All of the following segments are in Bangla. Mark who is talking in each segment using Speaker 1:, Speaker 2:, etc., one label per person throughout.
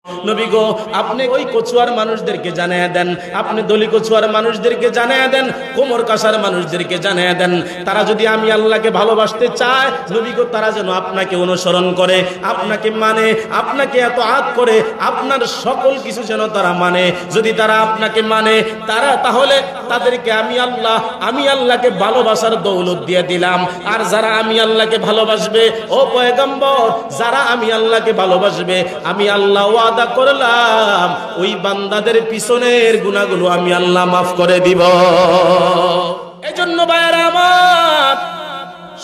Speaker 1: নবী গো, আপনি ওই কচুয়ার মানুষদেরকে জানিয়ে দেন, আপনি দলি কচুয়ার মানুষদেরকে জানিয়ে দেন, কোমর কাসার মানুষদেরকে জানিয়ে দেন, তারা যদি আমি আল্লাহকে ভালোবাসতে চায় নবী গো, তারা যেন আপনাকে অনুসরণ করে, আপনাকে মানে, আপনাকে এত আত করে, আপনার সকল কিছু যেন তারা মানে। যদি তারা আপনাকে মানে, তাহলে তাদেরকে আমি আল্লাহকে ভালোবাসার দৌলত দিয়ে দিলাম। আর যারা আমি আল্লাহকে ভালোবাসবে, ও পয়গম্বর, যারা আমি আল্লাহকে ভালোবাসবে, আমি আল্লাহ ওয়াদা করলাম ওই বান্দাদের পিছনের গুনাহগুলো আমি আল্লাহ মাফ করে দিব। এজন্য ভাইয়েরা আমার,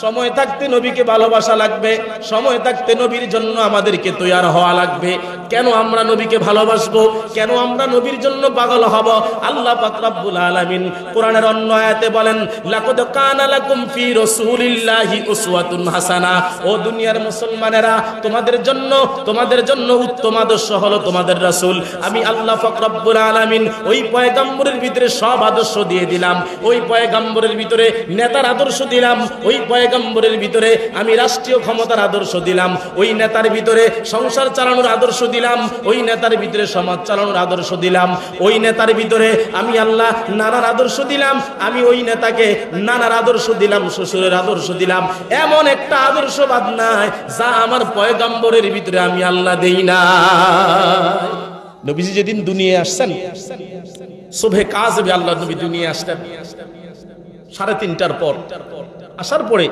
Speaker 1: সময় থাকতে নবীকে ভালোবাসা লাগবে, সময় থাকতে নবীর জন্য আমাদেরকে তৈয়ার হওয়া লাগবে। কেন আমরা নবীকে ভালোবাসবো, কেন আমরা নবীর জন্য পাগল হব? আল্লাহ পাক রব্বুল আলামিন কোরআনের অন্য আয়াতে বলেন, লাকাদ কানা লাকুম ফি রাসূলিল্লাহি উসওয়াতুন হাসানা। ও দুনিয়ার মুসলমানেরা, তোমাদের জন্য উত্তম আদর্শ হলো তোমাদের রাসূল। আমি আল্লাহ পাক রব্বুল আলামিন ওই পয়গম্বরের ভিতরে সব আদর্শ দিয়ে দিলাম। ওই পয়গম্বরের ভিতরে নেতার আদর্শ দিলাম, ওই পয়গম্বরের ভিতরে আমি রাষ্ট্রীয় ক্ষমতার আদর্শ দিলাম, ওই নেতার ভিতরে সংসার চালানোর আদর্শ দিলাম, ওই নেতার ভিতরে সমাজ চালানোর আদর্শ দিলাম, ওই নেতার ভিতরে আমি আল্লাহ নানার আদর্শ দিলাম, আমি ওই নেতাকে নানার আদর্শ দিলাম, শ্বশুরের আদর্শ দিলাম। এমন একটা আদর্শবাদ নাই যা আমার পয়গম্বরের ভিতরে আমি আল্লাহ দেই না। নবীজি যেদিন দুনিয়ায় আসছেন, সুবহে কাযবে আল্লাহ নবী দুনিয়ায় আসতেন 3:30টার পর। আসার পরে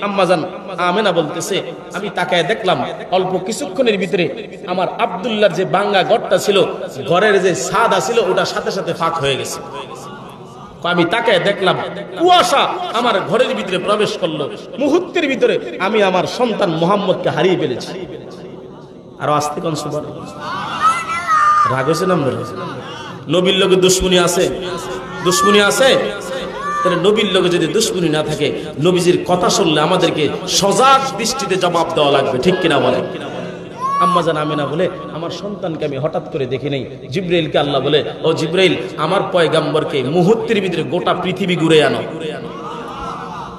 Speaker 1: আম্মাজান আমেনা বলতেছে, আমি তাকায় দেখলাম অল্প কিছুক্ষণের ভিতরে আমার আব্দুল্লাহর যে বাঙ্গা ঘরটা ছিল, ঘরের যে ছাদা ছিল, ওটা সাথে সাথে ফাঁক হয়ে গেছে। আমি তাকায় দেখলাম কুয়াশা আমার ঘরের ভিতরে প্রবেশ করলো। মুহূর্তের ভিতরে আমি আমার সন্তান মুহাম্মদকে হারিয়ে ফেলেছি। আর আস্তে কোন সুবহানাল্লাহ, রাগ হয়েছে না? নবীর লোকে দুশ্মনী আছে, দুশ্মনী আছে। নবীর লোকে যদি দুশ্মনী না থাকে, নবীজির কথা শুনলে আমাদেরকে সজাগ দৃষ্টিতে জবাব দেওয়া লাগবে, ঠিক কিনা বলেন? আম্মাজান আমিনা বলে, আমার সন্তানকে আমি হঠাৎ করে দেখি নাই। জিবরাইলকে আল্লাহ বলে, ও জিবরাইল, আমার পয়গম্বরকে মুহূর্তের ভিতরে গোটা পৃথিবী ঘুরে আনো।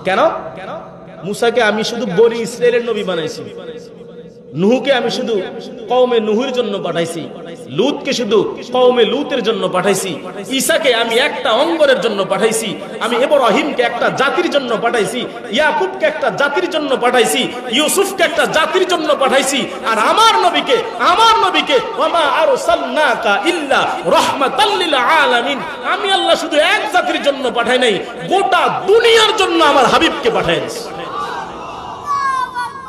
Speaker 1: কেন? মুসাকে আমি শুধু বনি ইসরাইলের নবী বানাইছি, নুহকে আমি শুধু কওমে নুহের জন্য পাঠাইছি, লুতকে শুধু কওমে লুতের জন্য পাঠাইছি, ঈসাকে আমি একটা অঙ্গরের জন্য পাঠাইছি, আমি ইব্রাহিমকে একটা জাতির জন্য পাঠাইছি, ইয়াকুবকে একটা জাতির জন্য পাঠাইছি, ইউসুফকে একটা জাতির জন্য পাঠাইছি। আর আমার নবীকে ওয়ামা আরসালনাকা ইল্লা রাহমাতাল লিল আলামিন, আমি আল্লাহ শুধু এক জাতির জন্য পাঠাই নাই, গোটা দুনিয়ার জন্য আমার হাবিবকে পাঠাইছি।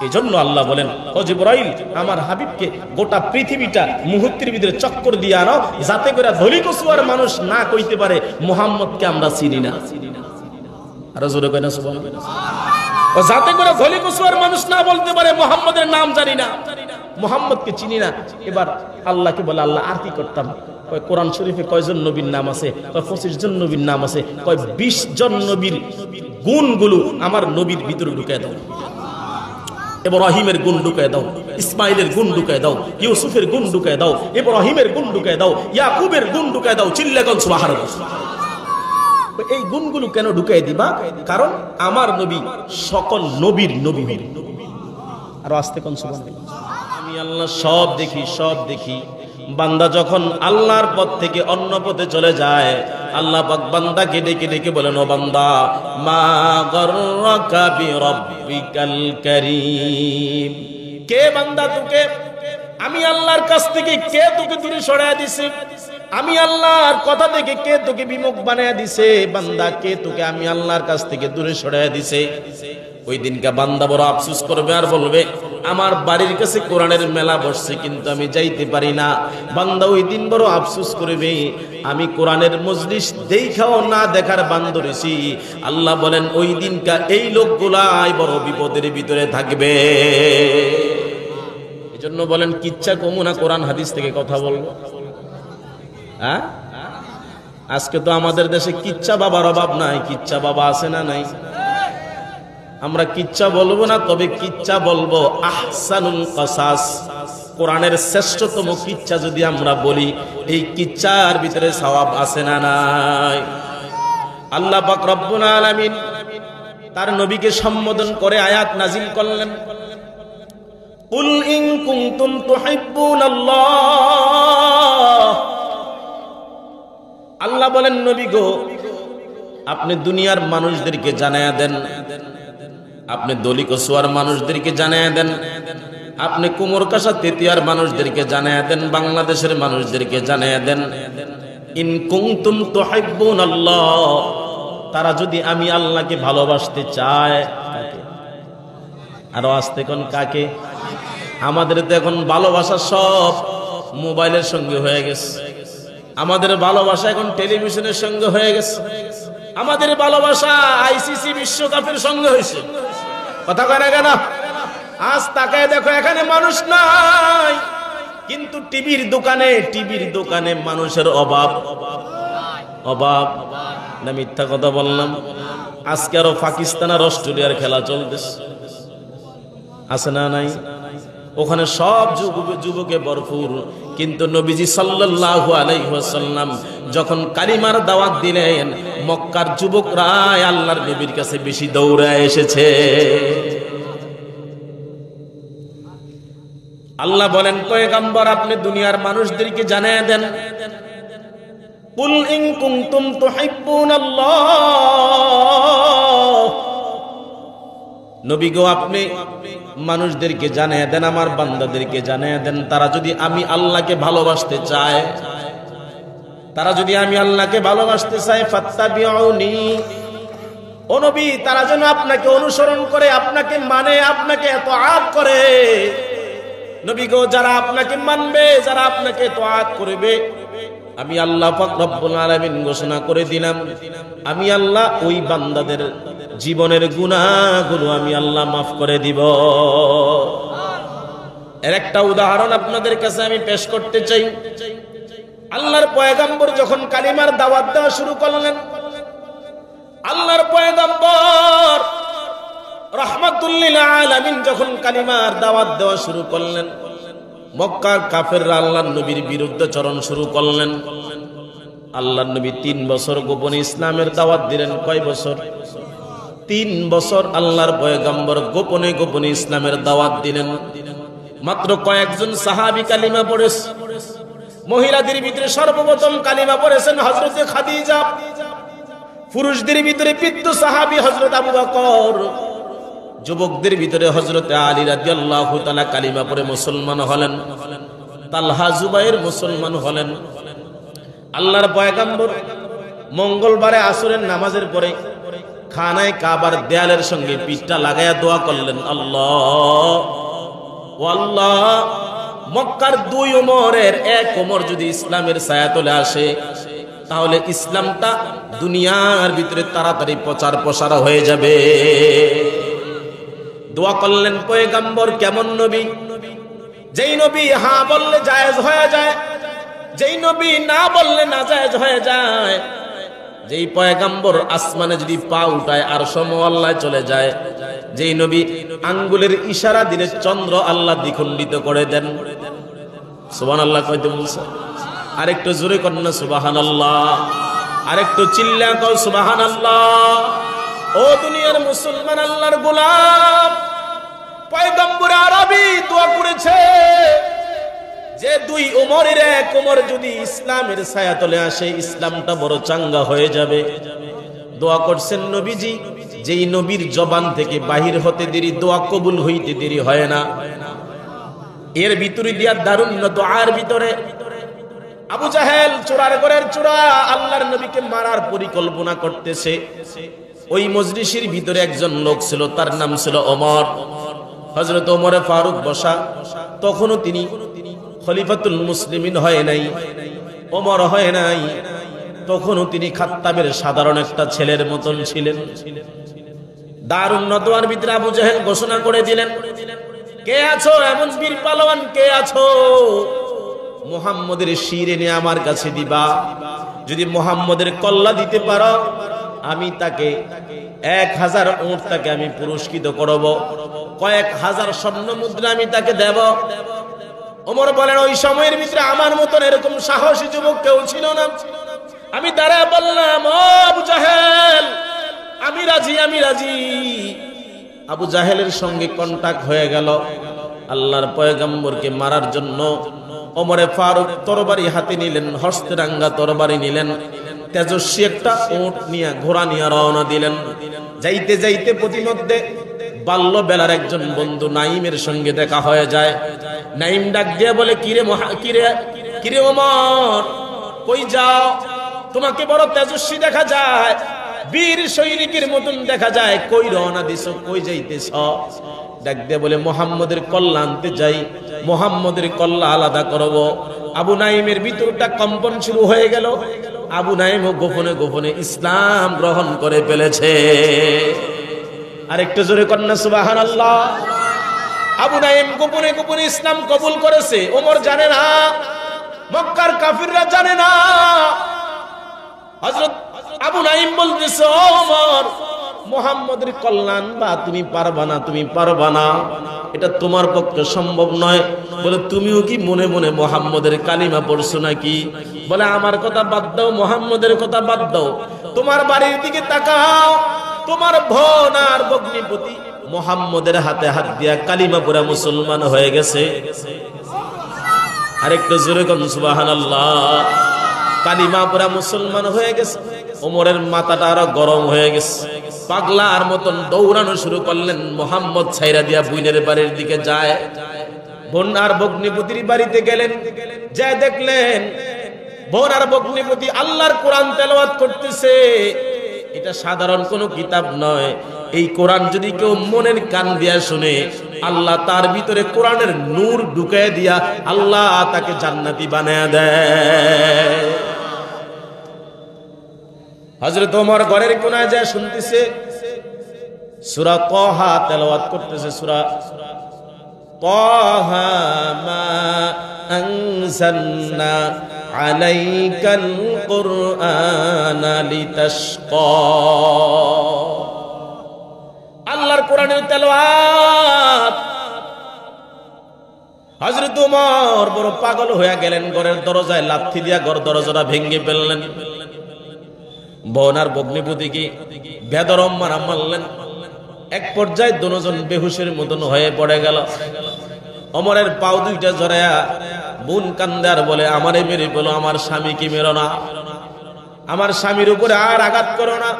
Speaker 1: এই জন্য আল্লাহ বলেন, ও জিবরাইল, আমার হাবিবকে গোটা পৃথিবীটা মুহূর্তের ভিতরে চক্কর দিয়ে আনো, যাতে করে ধলি কচুয়ার মানুষ না কইতে পারে মুহাম্মদকে আমরা চিনি না। আরো জোরে কয় না সুবহানাল্লাহ। ও যাতে করে ধলি কচুয়ার মানুষ না বলতে পারে মুহাম্মদের নাম জানি না, মুহাম্মদকে চিনি না। এবার আল্লাহকে বলে, আল্লাহ আর কি করতাম? কয় কোরআন শরীফে কয়জন নবীর নাম আছে? কয় 25 জন নবীর নাম আছে। কয় 20 জন নবীর গুণগুলো আমার নবীর ভিতরে ঢুকায় দাও। ইব্রাহিমের গুণ ঢুকায় দাও, ইসমাইলের গুণ ঢুকায় দাও, ইউসুফের গুণ ঢুকায় দাও, ইব্রাহিমের গুণ ঢুকায় দাও, ইয়াকুবের গুণ ঢুকায় দাও। চিল্লাগন সুবহানাল্লাহ। এই গুণগুলো কেন ঢুকায় দিবা? কারণ আমার নবী সকল নবীর নবী হবে। আর আস্তে কোন সুবহানাল্লাহ। আমি আল্লাহ সব দেখি। বান্দা যখন আল্লাহর পথ থেকে অন্য পথে চলে যায়, আল্লাহ পাক বান্দাকে ডেকে ডেকে বলেন, ও বান্দা, মা গররাকা বিরাব্বিকাল কারীম। কে বান্দা তোকে, আমি আল্লাহর কাছ থেকে কে তোকে দূরে সরায় দিছে? আমি আল্লাহর কথা থেকে কে তোকে বিমুখ বানায় দিছে? বান্দা, কে তোকে আমি আল্লাহর কাছ থেকে দূরে সরায় দিছে? ওই দিনকা বান্দা বড় আফসোস করবে আর বলবে, আমার বাড়ির কাছে কোরআনের মেলা বসছে কিন্তু আমি যাইতে পারি না। বান্দা ওই দিন বড় আফসোস করবে, আমি কোরআনের মজলিস দেখাও না দেখার বান্দরেছি। আল্লাহ বলেন, ওই দিনকা এই লোকগুলাই বড় বিপদের ভিতরে থাকবে। এজন্য বলেন, কিচ্ছা কমু না কোরআন হাদিস থেকে কথা বলবো। হ্যাঁ, আজকে তো আমাদের দেশে কিচ্ছা বাবার অভাব নাই। কিচ্ছা বাবা আছে না নাই? আমরা কিচ্ছা বলবো না, তবে কিচ্ছা বলবো আহসানুল কসাস, কোরআনের শ্রেষ্ঠতম কিচ্ছা যদি আমরা বলি, এই কিচ্ছার ভিতরে সওয়াব আছে না নাই? আল্লাহ পাক রব্বুল আলামিন তার নবীকে সম্বোধন করে আয়াত নাজিল করলেন, কুল ইন কুনতুম তুহিব্বুনাল্লাহ আল্লাহ বলেন নবী গো আপনি দুনিয়ার মানুষদেরকে জানায়া দেন, আপনি দলিকসুয়ার মানুষদেরকে জানায়া দেন, আপনি কুমোরকাশা তেতিয়ার মানুষদেরকে জানায়া দেন, বাংলাদেশের মানুষদেরকে জানায়া দেন, ইন কুনতুম তুহিব্বুনাল্লাহ, তারা যদি আমি আল্লাহকে ভালোবাসতে চায়। আরো আসতে কোন কাকে? আমাদের তো এখন ভালোবাসা সব মোবাইলের সঙ্গে হয়ে গেছে, আমাদের ভালোবাসা এখন টেলিভিশনের সঙ্গে হয়ে গেছে, আমাদের ভালোবাসা আইসিসি বিশ্বকাপের সঙ্গে হয়েছে। কথা কয় না কেন? আজ তাকায় দেখো এখানে মানুষ নাই, কিন্তু টিভির দোকানে মানুষের অভাব। অভাব না মিথ্যা কথা বললাম? আজকে আরো পাকিস্তান আর অস্ট্রেলিয়ার খেলা চলতেছে, আছে না নাই? ওখানে সব যুবকে ভরপুর, কিন্তু নবীজি সাল্লাল্লাহু আলাইহি ওয়াসাল্লাম যখন কালিমার দাওয়াত দিলেন, মক্কার যুবকরা আল্লাহর নবীর কাছে বেশি দৌড়ায় এসেছে। আল্লাহ বলেন পয়গম্বর আপনি দুনিয়ার মানুষদেরকে জানিয়ে দেন, কুল ইন কুনতুম তুহিব্বুনাল্লাহ, নবী গো আপনি মানুষদেরকে জানিয়ে দেন, আমার বান্দাদেরকে জানিয়ে দেন, তারা যদি আমি আল্লাহকে ভালোবাসতে চায়, তারা যদি আমি আল্লাহকে ভালোবাসতে চায়, ফাত্তাবিউনি, ও নবী তারা যেন আপনাকে অনুসরণ করে, আপনাকে মানে, আপনাকে ইতাআত করে। নবী গো যারা আপনাকে মানবে, যারা আপনাকে ইতাআত করবে, আমি আল্লাহ পাক রব্বুল আলামিন ঘোষণা করে দিলাম, আমি আল্লাহ ওই বান্দাদের জীবনের গুনাহগুলো আমি আল্লাহ মাফ করে দিব। এর একটা উদাহরণ আপনাদের কাছে আমি পেশ করতে চাই। আল্লাহর পয়গম্বর যখন কালিমার দাওয়াত দেওয়া শুরু করলেন, আল্লাহর পয়গম্বর রাহমাতুল লিল আলামিন যখন কালিমার দাওয়াত দেওয়া শুরু করলেন, মক্কার কাফেররা আল্লাহর নবীর বিরুদ্ধে চরণ শুরু করলেন। আল্লাহর নবী 3 বছর গোপনে ইসলামের দাওয়াত দিলেন। কয় বছর? 3 বছর আল্লাহর পয়গম্বর গোপনে গোপনে ইসলামের দাওয়াত দিলেন। মাত্র কয়েকজন সাহাবী কালিমা পড়েছে। মহিলাদের ভিতরে সর্বপ্রথম কালিমা পড়েছেন হযরতে খাদিজা, পুরুষদের ভিতরে বৃদ্ধ সাহাবী হযরত আবু বকর, যুবকদের ভিতরে হযরতে আলী রাদিয়াল্লাহু তাআলা কালিমা পড়ে মুসলমান হলেন, তালহা জুবাইর মুসলমান হলেন। আল্লাহর পয়গম্বর মঙ্গলবারে আসরের নামাজের পরে খানায় কাবার দেয়ালের সঙ্গে পিঠটা লাগায়া দোয়া করলেন, আল্লাহ ও আল্লাহ, মক্কার 2 ওমরের 1 ওমর যদি ইসলামের ছায়াতলে আসে, তাহলে ইসলামটা দুনিয়ার ভিতরে তাড়াতাড়ি প্রচার প্রসার হয়ে যাবে। দোয়া করলেন পয়গম্বর। কেমন নবী? যেই নবী হ্যাঁ বললে জায়েজ হয়ে যায়, যেই নবী না বললে না জায়েজ হয়ে যায়, যেই পয়গম্বর আসমানে যদি পা উঠায় আরশ মোয়াল্লায় চলে যায়, যেই নবী আঙ্গুলের ইশারা দিলে চন্দ্র আল্লাহ দ্বিখণ্ডিত করে দেন। সুবহানাল্লাহ কইতে বলছে? আরেকটু জোরে কর না সুবহানাল্লাহ, আরেকটু চিল্লা কও সুবহানাল্লাহ। ও দুনিয়ার মুসলমান, আল্লাহর গোলাম পয়গম্বর আরবি দোয়া করেছে যে 2 ওমরের 1 ওমর যদি ইসলামের ছায়াতলে আসে, ইসলামটা বড় চাঙ্গা হয়ে যাবে। দোয়া করছেন নবীজি, যেই নবীর জবান থেকে বাহির হতে দেরি, দোয়া কবুল হইতে দেরি হয় না। এর ভিতরে দিয়া দারুণ দোয়ার ভিতরে আবু জাহেল চোরার ঘরের চোরা আল্লাহর নবীকে মারার পরিকল্পনা করতেছে। ওই মজলিসের ভিতরে একজন লোক ছিল, তার নাম ছিল ওমর। হযরত ওমরে ফারুক বসা, তখনও তিনি খলিফাতুল মুসলিমিন হয় নাই, ওমর হয় নাই, তখনও তিনি খাত্তাবের সাধারণ একটা ছেলের মতন ছিলেন। দারুণ নদওয়ার ভিতরে আবু জাহেল ঘোষণা করে দিলেন, কে আছো এমন বীর পালোয়ান, কে আছো? মুহাম্মদের শির এনে আমার কাছে দিবা। যদি মুহাম্মদের কল্লা দিতে পারো, আমি তাকে 1000 উট তাকে আমি পুরস্কৃত করব, কয়েক হাজার স্বর্ণ মুদ্রা আমি তাকে দেব। ওমর বলেন, ওই সময়ের ভিতরে আমার মতন এরকম সাহসী যুবক কেউ ছিল না। আমি দাঁড়ায় বললাম, ও আবু জাহেল, আমি রাজি, আমি রাজি। আবু জাহেলের সঙ্গে কন্টাক্ট হয়ে গেল। আল্লাহর পয়গম্বরকে মারার জন্য ওমরে ফারুক তরবারি হাতে নিলেন, হস্তে রাঙ্গা তরবারি নিলেন, তেজস্বী একটা ওট নিয়ে ঘোড়া নিয়ে রওনা দিলেন। যাইতে যাইতে প্রতিমধ্যে বাল্যবেলার একজন বন্ধু নাইমের সঙ্গে দেখা হয়ে যায়। নাইম ডাক দিয়ে বলে, কিরে ওমর, কই যাও? তোমাকে বড় তেজস্বী দেখা যায়, বীর সৈনিকের মতন দেখা যায়, কই রওনা দিছো, কই যাইতেছ? ডাক দিয়ে বলে, মুহাম্মদের কল্লা আনতে যাই, মুহাম্মদের কল্লা আলাদা করব। আবু নাইমের ভিতরটা কম্পন শুরু হয়ে গেল। আবু নাইমও গোপনে গোপনে ইসলাম গ্রহণ করে ফেলেছে। আরেকটু জোরে কন্যা সুবহানাল্লাহ। আবু নাইম গোপনে গোপনে ইসলাম কবুল করেছে। ওমর জানে না, মক্কার কাফিররা জানে না। হযরত আবু নাইম বলতেছে, ওমর, মুহাম্মদের কল্যাণ বা তুমি পারবা না, তুমি পারবা না, এটা তোমার পক্ষে সম্ভব নয়। বলে, তুমিও কি মনে মনে মুহাম্মদের কালিমা পড়ছো নাকি? বলে, আমার কথা বাদ দাও, মুহাম্মদের কথা বাদ দাও, তোমার বাড়ির দিকে তাকাও, তোমার বোন আর ভগ্নিপতি মুহাম্মদের হাতে হাত দিয়া কালিমা পড়া মুসলমান হয়ে গেছে। আরেকটু জোরে কোন সুবহানাল্লাহ। কালিমা পড়া মুসলমান হয়ে গেছে। ওমরের মাথাটা আরো গরম হয়ে গেছে। পাগলার মতন দৌড়ানো শুরু করলেন। মুহাম্মদ ছাইরা দিয়া বুইনের বাড়ির দিকে যায়। বোন আর ভগ্নিপতির বাড়িতে গেলেন, যায় দেখলেন বোন আর ভগ্নিপতি আল্লাহর কোরআন তেলাওয়াত করতেছে। এটা সাধারণ কোনো কিতাব নয়। এই কোরআন যদি কেউ মনের কান দিয়া শুনে, আল্লাহ তার ভিতরে কোরআনের নূর ঢুকায় দিয়া আল্লাহ তাকে জান্নাতি বানায়া দেয়। হযরত ওমর ঘরের কোনায় যায় শুনতেছে, সূরা তাহা তেলাওয়াত করতেছে। সূরা তাহা মা আনজালনা আলাইকাল কুরআনা লিতাশকা। আল্লাহর কোরআনের তেলাওয়াত। হযরত ওমর বড় পাগল হয়ে গেলেন। ঘরের দরজায় লাথি দিয়া ঘর দরজাটা ভেঙে ফেললেন। বোন আর ভগ্নিপতিকে বেদরম মারা মারলেন। এক পর্যায়ে দুজন বেহুশের মতন হয়ে পড়ে গেল। ওমরের পাও দুইটা জড়ায়া বোন কান্দে আর বলে, আমারে মেরে বলো, আমার স্বামীকে মেরো না, আমার স্বামীর উপরে আর আঘাত করো না।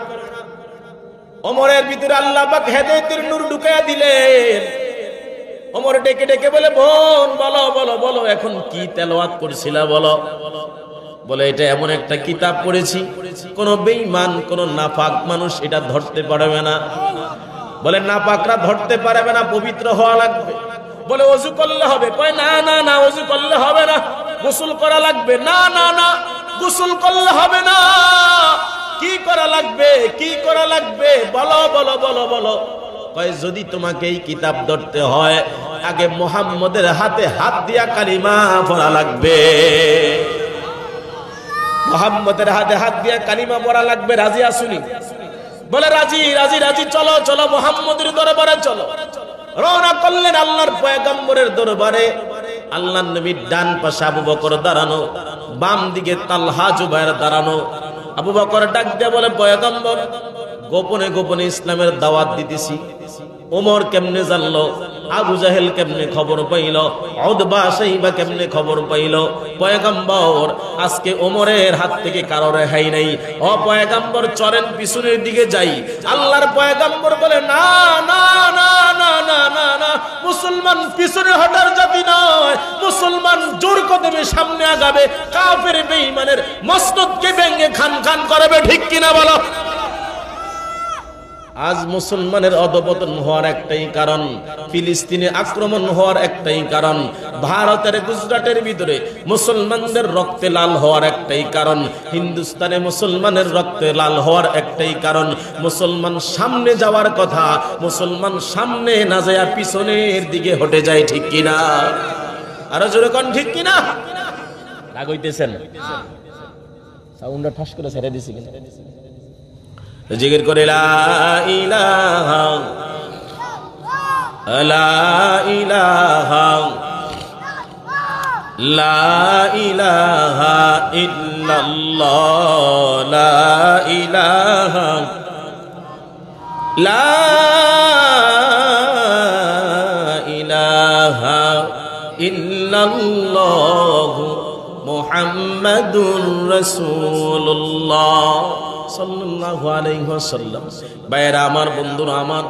Speaker 1: ওমরের ভিতরে আল্লাহ পাক হেদায়েতের নূর ঢুকাইয়া দিলেন। ওমর ডেকে ডেকে বলে, বোন বলো বলো বলো, এখন কি তেলাওয়াত করছিলা বলো? বলে, এটা এমন একটা কিতাব পড়েছি, কোন বেঈমান কোন নাপাক মানুষ এটা ধরতে পারবে না। বলে, নাপাকরা ধরতে পারবে না, পবিত্র হওয়া লাগবে। বলে, ওযু করলে হবে? কয়, না না না, ওযু করলে হবে না, গোসল করা লাগবে। না না না, গোসল করলে হবে না। কি করা লাগবে, কি করা লাগবে? বলো বলো বলো বলো। কয়, যদি তোমাকে এই কিতাব ধরতে হয়, আগে মুহাম্মদের হাতে হাত দিয়া কালিমা পড়া লাগবে। মুহাম্মদের হাতে হাত দিয়া কালিমা পড়া লাগবে। রাজি আসুনি? বলে, রাজি রাজি রাজি, চলো চলো, মুহাম্মদের দরবারে চলো। রওনা করলেন আল্লাহর পয়গম্বরের দরবারে। আল্লাহর নবীর ডান পাশে আবু বকর দাঁড়ানো, বাম দিকে তালহা জুবায়ের দাঁড়ানো। আবু বকর ডাক দিয়ে বলে, পয়গম্বর, গোপনে গোপনে ইসলামের দাওয়াত দিতেছি। ওমর কেমনে জানলো? আবু জাহেল কেমনে খবর পাইল? উতবা শাইবা কেমনে খবর পাইল? পয়গম্বর, আজকে ওমরের হাত থেকে কারো রেহাই নাই। ও পয়গম্বর, চলেন পিছনের দিকে যাই। আল্লাহর পয়গম্বর বলে, না না না না না না না, মুসলমান পিছনে হটার জাতি নয়। মুসলমান জোর কদমে সামনে আগাবে, কাফের বেঈমানের মস্তককে ভেঙে খান খান করবে। ঠিক কিনা বলো? আজ মুসলমানের অধপতন হওয়ার একটাই কারণ, ফিলিস্তিনে আক্রমণ হওয়ার একটাই কারণ, ভারতের গুজরাটের ভিতরে মুসলমানদের রক্তে লাল হওয়ার একটাই কারণ, হিন্দুস্তানে মুসলমানের রক্তে লাল হওয়ার একটাই কারণ। মুসলমান সামনে যাওয়ার কথা, মুসলমান সামনে না যায় পিছনের দিকে হটে যায়। ঠিক কিনা? আরো জোরে কোন ঠিক কিনা? রাগ হইতেছেন? সাউন্ডটা ঠাস করে ছেড়ে দিছি কিনা? জিকির করে, লা ইলাহা লা ইলাহা লা ইলাহা ইল্লাল্লাহ, লা ইলাহা লা ইলাহা ইল্লাল্লাহ মুহাম্মাদুর রাসূলুল্লাহ সাল্লাল্লাহু আলাইহি ওয়াসাল্লাম। ভাইরা আমার, বন্ধুরা আমার,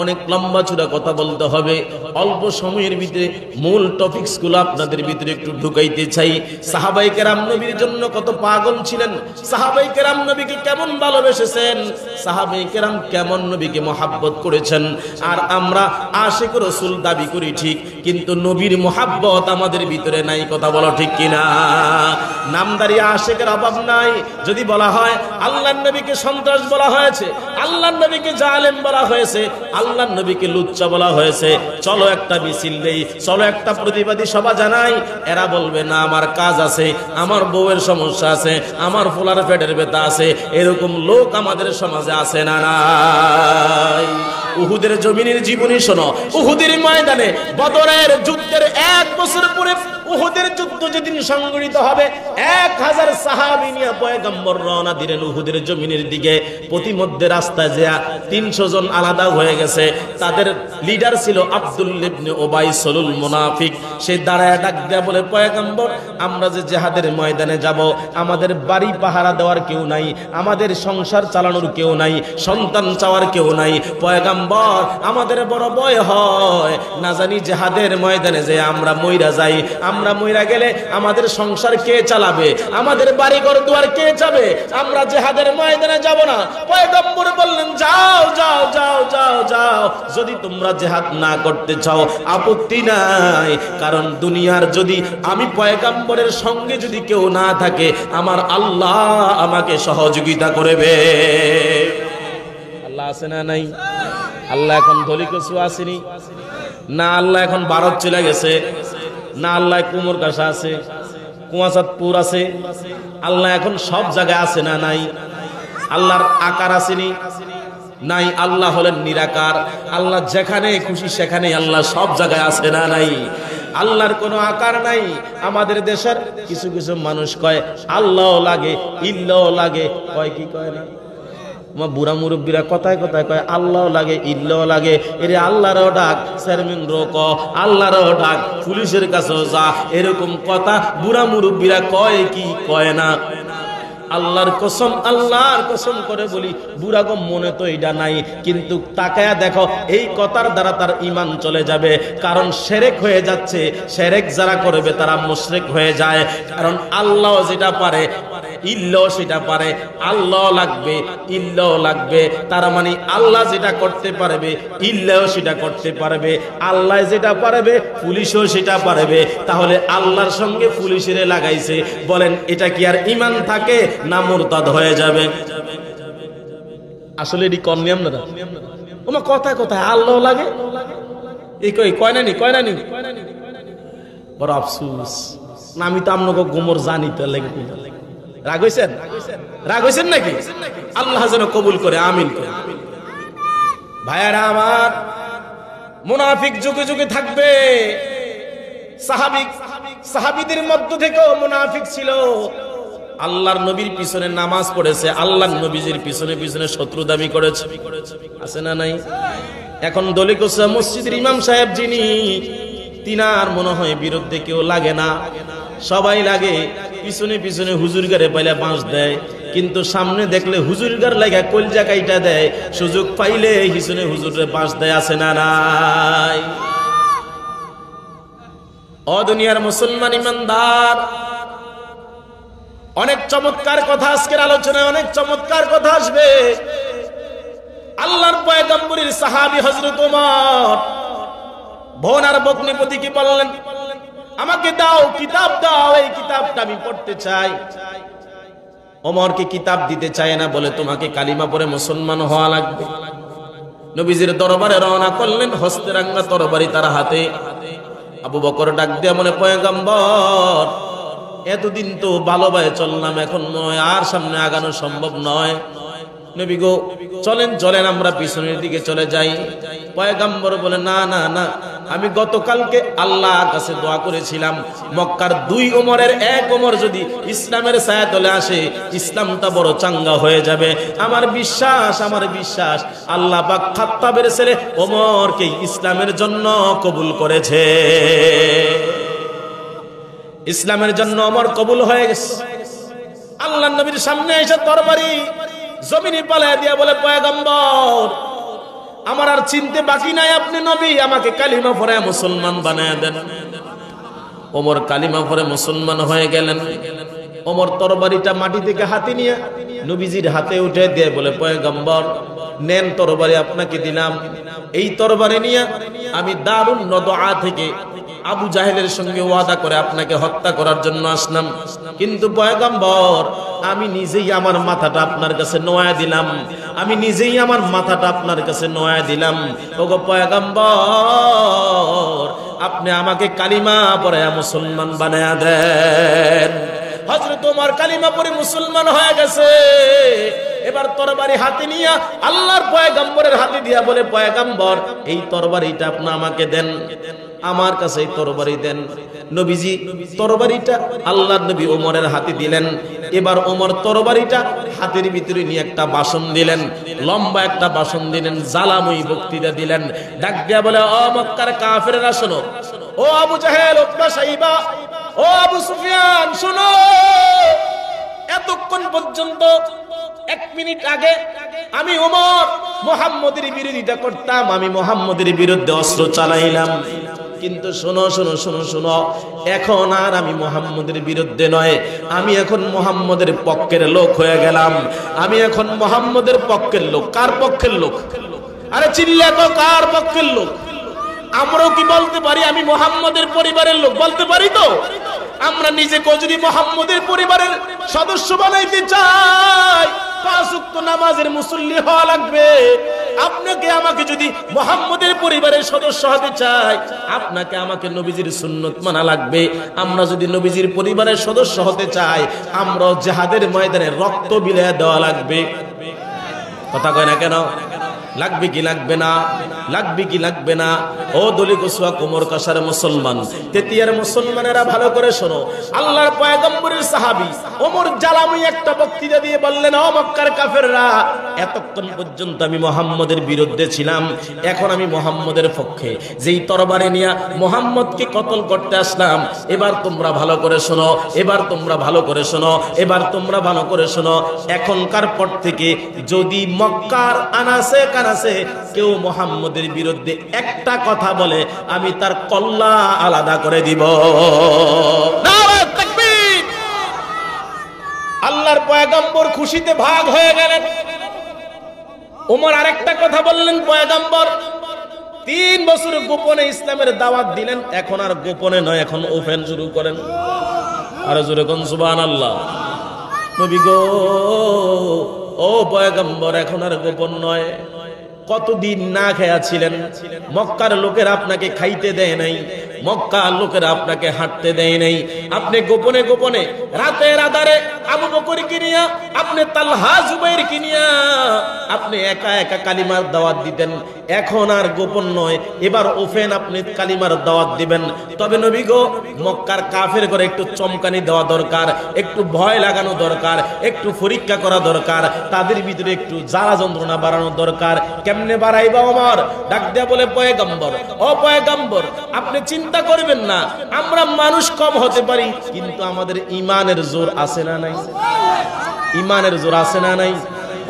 Speaker 1: অনেক লম্বা চূড়া কথা বলতে হবে, অল্প সময়ের ভিতরে মূল টপিকস গুলো আপনাদের ভিতরে একটু ঢুকাইতে চাই। সাহাবায়ে কেরাম নবীর জন্য কত পাগল ছিলেন, সাহাবায়ে কেরাম নবীকে কেমন ভালোবেসেছেন, সাহাবায়ে কেরাম কেমন নবীকে মহব্বত করেছেন। আর আমরা আশিক রাসূল দাবি করি ঠিক, কিন্তু নবীর মহব্বত আমাদের ভিতরে নাই। কথা বলো ঠিক কিনা? নামদারি আশিকের অভাব নাই। যদি বলা হয় আল্লাহর নবীকে সন্ত্রাস বলা হয়েছে, আল্লাহর নবীকে জালেম বলা হয়েছে, আল্লাহর নবীকে লুচ্চা বলা হয়েছে, চলো একটা মিছিল দেই, চলো একটা প্রতিবাদী সভা জানাই। এরা বলবে না, আমার কাজ আছে, আমার বউয়ের সমস্যা আছে, আমার ফোলার পেটের ব্যথা আছে। এরকম লোক আমাদের সমাজে আছে না নাই? উহুদের জমিনের জীবনী শোনো। উহুদের ময়দানে বদরের যুদ্ধের 1 বছর পরে উহুদের যুদ্ধ যেদিন সংগঠিত হবে, 1000 সাহাবী নিয়ে পয়গম্বর রওনা দিলেন উহুদের জমিনের দিকে। প্রতিমধ্যে রাস্তায় যা 300 জন আলাদা হয়ে গেছে। তাদের লিডার ছিল আব্দুল্লাহ ইবনে উবাই সলুল মুনাফিক। সে দাঁড়ায় ডাক দেয়া বলে, পয়গম্বর, আমরা যে জিহাদের ময়দানে যাব, আমাদের বাড়ি পাহারা দেওয়ার কেউ নাই, আমাদের সংসার চালানোর কেউ নাই, সন্তান চাওয়ার কেউ নাই। পয়গম্বর, আমাদের বড় ভয় হয়, না জানি জিহাদের ময়দানে যে আমরা মইরা যাই, আমরা মইরা গেলে আমাদের সংসার কে চালাবে, আমাদের বাড়ি ঘর দুয়ার কে যাবে, আমরা জিহাদের ময়দানে যাব না। পয়গম্বর বললেন, যাও যাও যাও যাও যাও, যদি তোমরা জিহাদ না করতে চাও আপত্তি নাই, কারণ দুনিয়ার যদি আমি পয়গম্বরের সঙ্গে যদি কেউ না থাকে, আমার আল্লাহ আমাকে সহযোগিতা করবে। আল্লাহ আছে না নাই? আল্লাহ এখন ধলিকসু আসেনি না, আল্লাহ এখন ভারত চলে গেছে না, আল্লাহ কুমোর কাছে আছে, কুয়াচাঁদপুর আছে, আল্লাহ এখন সব জায়গায় আছে না নাই? আল্লাহর আকার আসেনি নাই? আল্লাহ হলেন নিরাকার। আল্লাহ যেখানে খুশি সেখানে আল্লাহ সব জায়গায় আছে না নাই? আল্লাহর কোনো আকার নাই। আমাদের দেশের কিছু কিছু মানুষ কয় আল্লাহ লাগে, ইল্লাহ লাগে, কয় কি কয় না? আমার বুড়া মুরব্বীরা কথায় কথায় কয় আল্লাহ লাগে, ইল্লাহ লাগে। এরে আল্লাহরও ডাক, চেয়ারম্যানরও ক, আল্লাহরও ডাক, পুলিশের কাছেও যা, এরকম কথা বুড়া মুরব্বীরা কয় কি কয় না? আল্লাহর কসম, আল্লাহর কসম করে বলি, বুড়াগো মনে তো এটা নাই, কিন্তু তাকায়া দেখো, এই কথার দ্বারা তার ঈমান চলে যাবে। কারণ শিরক হয়ে যাচ্ছে। শিরক যারা করবে তারা মুশরিক হয়ে যায়। কারণ আল্লাহ যেটা পারে, ইল্লাহ সেটা পারে। আল্লাহ লাগবে, ইল্লাহ লাগবে, তার মানে আল্লাহ যেটা করতে পারবে, ইল্লাহ সেটা করতে পারবে। আল্লাহ যেটা পারবে, পুলিশও সেটা পারবে। তাহলে আল্লাহর সঙ্গে পুলিশের লাগাইছে, বলেন এটা কি আর ঈমান থাকে না মুরতাদ হয়ে যাবে? আসলে এটি কম নিয়ম না। ওমা কথায় কথায় আল্লাহ লাগে, এই কয় নানি, কয় নানি, বড় আফসোস না। আমি তো আপনাকে গোমর জানি তো লেগে। রাগ হইছেন? রাগ হইছেন নাকি? আল্লাহ যেন কবুল করে, আমিন করে। ভাইয়ারা আমার, মুনাফিক যুগে যুগে থাকবে। সাহাবীদের মধ্য থেকেও মুনাফিক ছিল। আল্লাহর নবীর পিছনে নামাজ পড়েছে, আল্লাহর নবীজির পিছনে পিছনে শত্রু দাবি করেছে, আছে না নাই? এখন দলিকোসা মসজিদের ইমাম সাহেব যিনি, তিনার মনে হয় বিরুদ্ধে কেউ লাগে না, সবাই লাগে। পিছনে পিছনে হুজুরগারে পাইলে বাঁশ দেয়, কিন্তু সামনে দেখলে হুজুরগার লাগা কলজা কাইটা দেয়। সুযোগ পাইলে পিছনে হুজুরে বাঁশ দেয়, আছে না নাই? ও দুনিয়ার মুসলমান ইমানদার, অনেক চমৎকার কথা আজকের আলোচনায়, অনেক চমৎকার কথা আসবে। আল্লাহর পয়গম্বরের সাহাবী হযরত ওমর বোন আর ভগ্নিপতিকে বললেন, আমাকে দাও, কিতাব দাও, এই কিতাবটা আমি পড়তে চাই। ওমরকে কিতাব দিতে চায় না, বলে তোমাকে কালিমা পড়ে মুসলমান হওয়া লাগবে। নবীজির দরবারে রওনা করলেন, হস্তে রাঙ্গা তরবারি তার হাতে। আবু বকর ডাক দিয়া বলে, পয়গম্বর, এতদিন তো ভালোভাবে চললাম, এখন নয়, আর সামনে আগানো সম্ভব নয়। নবী গো, চলেন চলেন আমরা পিছনের দিকে চলে যাই। পয়গম্বর বলে, না না না, আমি গতকালকে আল্লাহর কাছে দোয়া করেছিলাম, মক্কার 2 ওমরের 1 ওমর যদি ইসলামের ছায়াতলে আসে, ইসলামটা বড় চাঙ্গা হয়ে যাবে। আমার বিশ্বাস, আমার বিশ্বাস, আল্লাহ পাক খাত্তাবের ছেলে ওমরকে ইসলামের জন্য কবুল করেছে। ইসলামের জন্য ওমর কবুল হয়ে গেছে। আল্লাহর নবীর সামনে এসে তরবারি জমিনে পালায়া দিয়া বলে, পয়গম্বর আমার আর চিনতে বাকি নাই, আপনি নবী, আমাকে কালিমা পড়ে মুসলমান বানায়া দেন। ওমর কালিমা পড়ে মুসলমান হয়ে গেলেন। ওমর তরবারিটা মাটি থেকে হাতে নিয়ে নবীজির হাতে উঠে দিয়ে বলে, পয়গম্বর নেন তরবারি আপনাকে দিলাম। এই তরবারি নিয়ে আমি দারুন নদআ থেকে আবু জাহেলের সঙ্গে ওয়াদা করে আপনাকে হত্যা করার জন্য আসলাম, কিন্তু পয়গম্বর আমি নিজেই আমার মাথাটা আপনার কাছে নোয়া দিলাম, আমি নিজেই আমার মাথাটা আপনার কাছে নোয়া দিলাম। ওগো পয়গম্বর আপনি আমাকে কালিমা পড়ে মুসলমান বানায়া দেন। হযরত ওমর কালিমা পড়ে মুসলমান হয়ে গেছে। এবার তরবারি হাতে নিয়ে আল্লাহর পয়গম্বরের হাতে দিয়া বলে, পয়গম্বর এই তরবারিটা আপনি আমাকে দেন, আমার কাছে এই তরবারি দেন। নবীজি তরবারিটা আল্লাহর নবী ওমরের হাতে দিলেন। এবার ওমর তরবারিটা হাতের ভিতরে নিয়ে একটা ভাষণ দিলেন, লম্বা একটা ভাষণ দিলেন, জালাময়ী বক্তৃতা দিলেন। ডাক দিয়া বলে, ও মক্কার কাফেররা শোনো, ও আবু জাহেল, উতবা, সাইবা, ও আবু সুফিয়ান শোনো, এতক্ষণ পর্যন্ত 1 মিনিট আগে আমি ওমর মুহাম্মদের বিরোধিতা করতাম, আমি মুহাম্মদের বিরুদ্ধে অস্ত্র চালাইলাম, কিন্তু শোনো শোনো শোনো শোনো, এখন আর আমি মুহাম্মদের বিরুদ্ধে নয়, আমি এখন মুহাম্মদের পক্ষের লোক হয়ে গেলাম। আমি এখন মুহাম্মদের পক্ষের লোক। কার পক্ষের লোক? আরে চিল্লা তো, কার পক্ষের লোক? আমরাও কি বলতে পারি আমি মুহাম্মদের পরিবারের লোক? বলতে পারি তো? আমরা নিজেকে যদি মুহাম্মদের পরিবারের সদস্য বানাইতে চাই, 5 ওয়াক্ত নামাজের মুসল্লি হওয়া লাগবে। আপনাকে আমাকে যদি মুহাম্মদের পরিবারের সদস্য হতে চাই, আপনাকে আমাকে নবীজির সুন্নত মানা লাগবে। আমরা যদি নবীজির পরিবারের সদস্য হতে চাই, আমরাও জিহাদের ময়দানে রক্ত বিলিয়ে দেওয়া লাগবে। কথা কয় না কেন? লাগবে কি লাগবে না? লাগবে কি লাগবে না? ও দলি গোসওয়া কোমর কাসার মুসলমান, তেতিয়ার মুসলমানেরা ভালো করে শোনো। আল্লাহর পয়গম্বরের সাহাবী ওমর জালাময়ী একটা বক্তৃতা দিয়ে বললেন, ও মক্কার কাফেররা, এতক্ষণ পর্যন্ত আমি মুহাম্মদের বিরুদ্ধে ছিলাম, এখন আমি মুহাম্মদের পক্ষে। যেই তরবারি নিয়ে মুহাম্মদকে কতল করতে আসলাম, এবার তোমরা ভালো করে শোনো, এবার তোমরা ভালো করে শোনো, এবার তোমরা ভালো করে শোনো। এখনকার পর থেকে যদি মক্কার আনাসে কানাসে কেউ মুহাম্মদের বিরুদ্ধে একটা কথা বলে, আমি তার কল্লা আলাদা করে দিব। নারে তাকবীর! আল্লাহর পয়গম্বর খুশিতে ভাগ হয়ে গেলেন। ওমর আরেকটা কথা বললেন, পয়গম্বর 3 বছর গোপনে ইসলামের দাওয়াত দিলেন, এখন আর গোপনে নয়, এখন ওপেন শুরু করেন। আর জোরে কোন সুবহানাল্লাহ। নবী গো, ও পয়গম্বর এখন আর গোপন নয়। কতদিন না খেয়া ছিলেন, মক্কার লোকেরা আপনাকে খাইতে দেয় নাই, মক্কার লোকেরা আপনাকে হাঁটতে দেয় নাই। আপনি গোপনে গোপনে রাতের আধারে আবু বকরকে নিয়া, আপনি তালহা জুবাইরকে নিয়া আপনি একা একা কালিমার দাওয়াত দিতেন। এখন আর গোপন নয়, এবার ওপেন আপনি কালিমার দাওয়াত দিবেন। তবে নবী গো, মক্কার কাফের করে একটু চমকানি দেওয়া দরকার, একটু ভয় লাগানো দরকার, একটু পরীক্ষা করা দরকার, তাদের ভিতরে একটু জ্বালা যন্ত্রণা বাড়ানো দরকার। কেমনে বাড়াইবা ওমর? ডাক দেয়া বলে, পয়গম্বর, ও পয়গম্বর আপনি চিন্তা করবেন না, আমরা মানুষ কম হতে পারি, কিন্তু আমাদের ঈমানের জোর আছে না নাই? ঈমানের জোর আছে না নাই?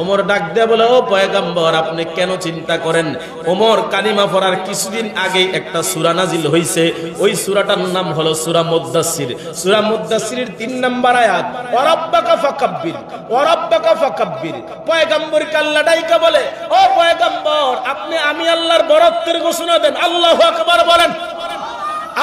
Speaker 1: ওমর ডাক দেয়া বলে, ও পয়গম্বর আপনি কেন চিন্তা করেন? ওমর কালিমা পড়ার কিছুদিন আগে একটা সূরা নাজিল হইছে, ওই সূরাটার নাম হলো সূরা মুদ্দাসসির। সূরা মুদ্দাসসিরের 3 নম্বর আয়াত, ওয়া রাব্বাকা ফাকাব্বির, ওয়া রাব্বাকা ফাকাব্বির। পয়গম্বরকে আল্লাহ ডাইকা বলে, ও পয়গম্বর আপনি আমি আল্লাহর বরত্বের ঘোষণা দেন, আল্লাহু আকবার বলেন।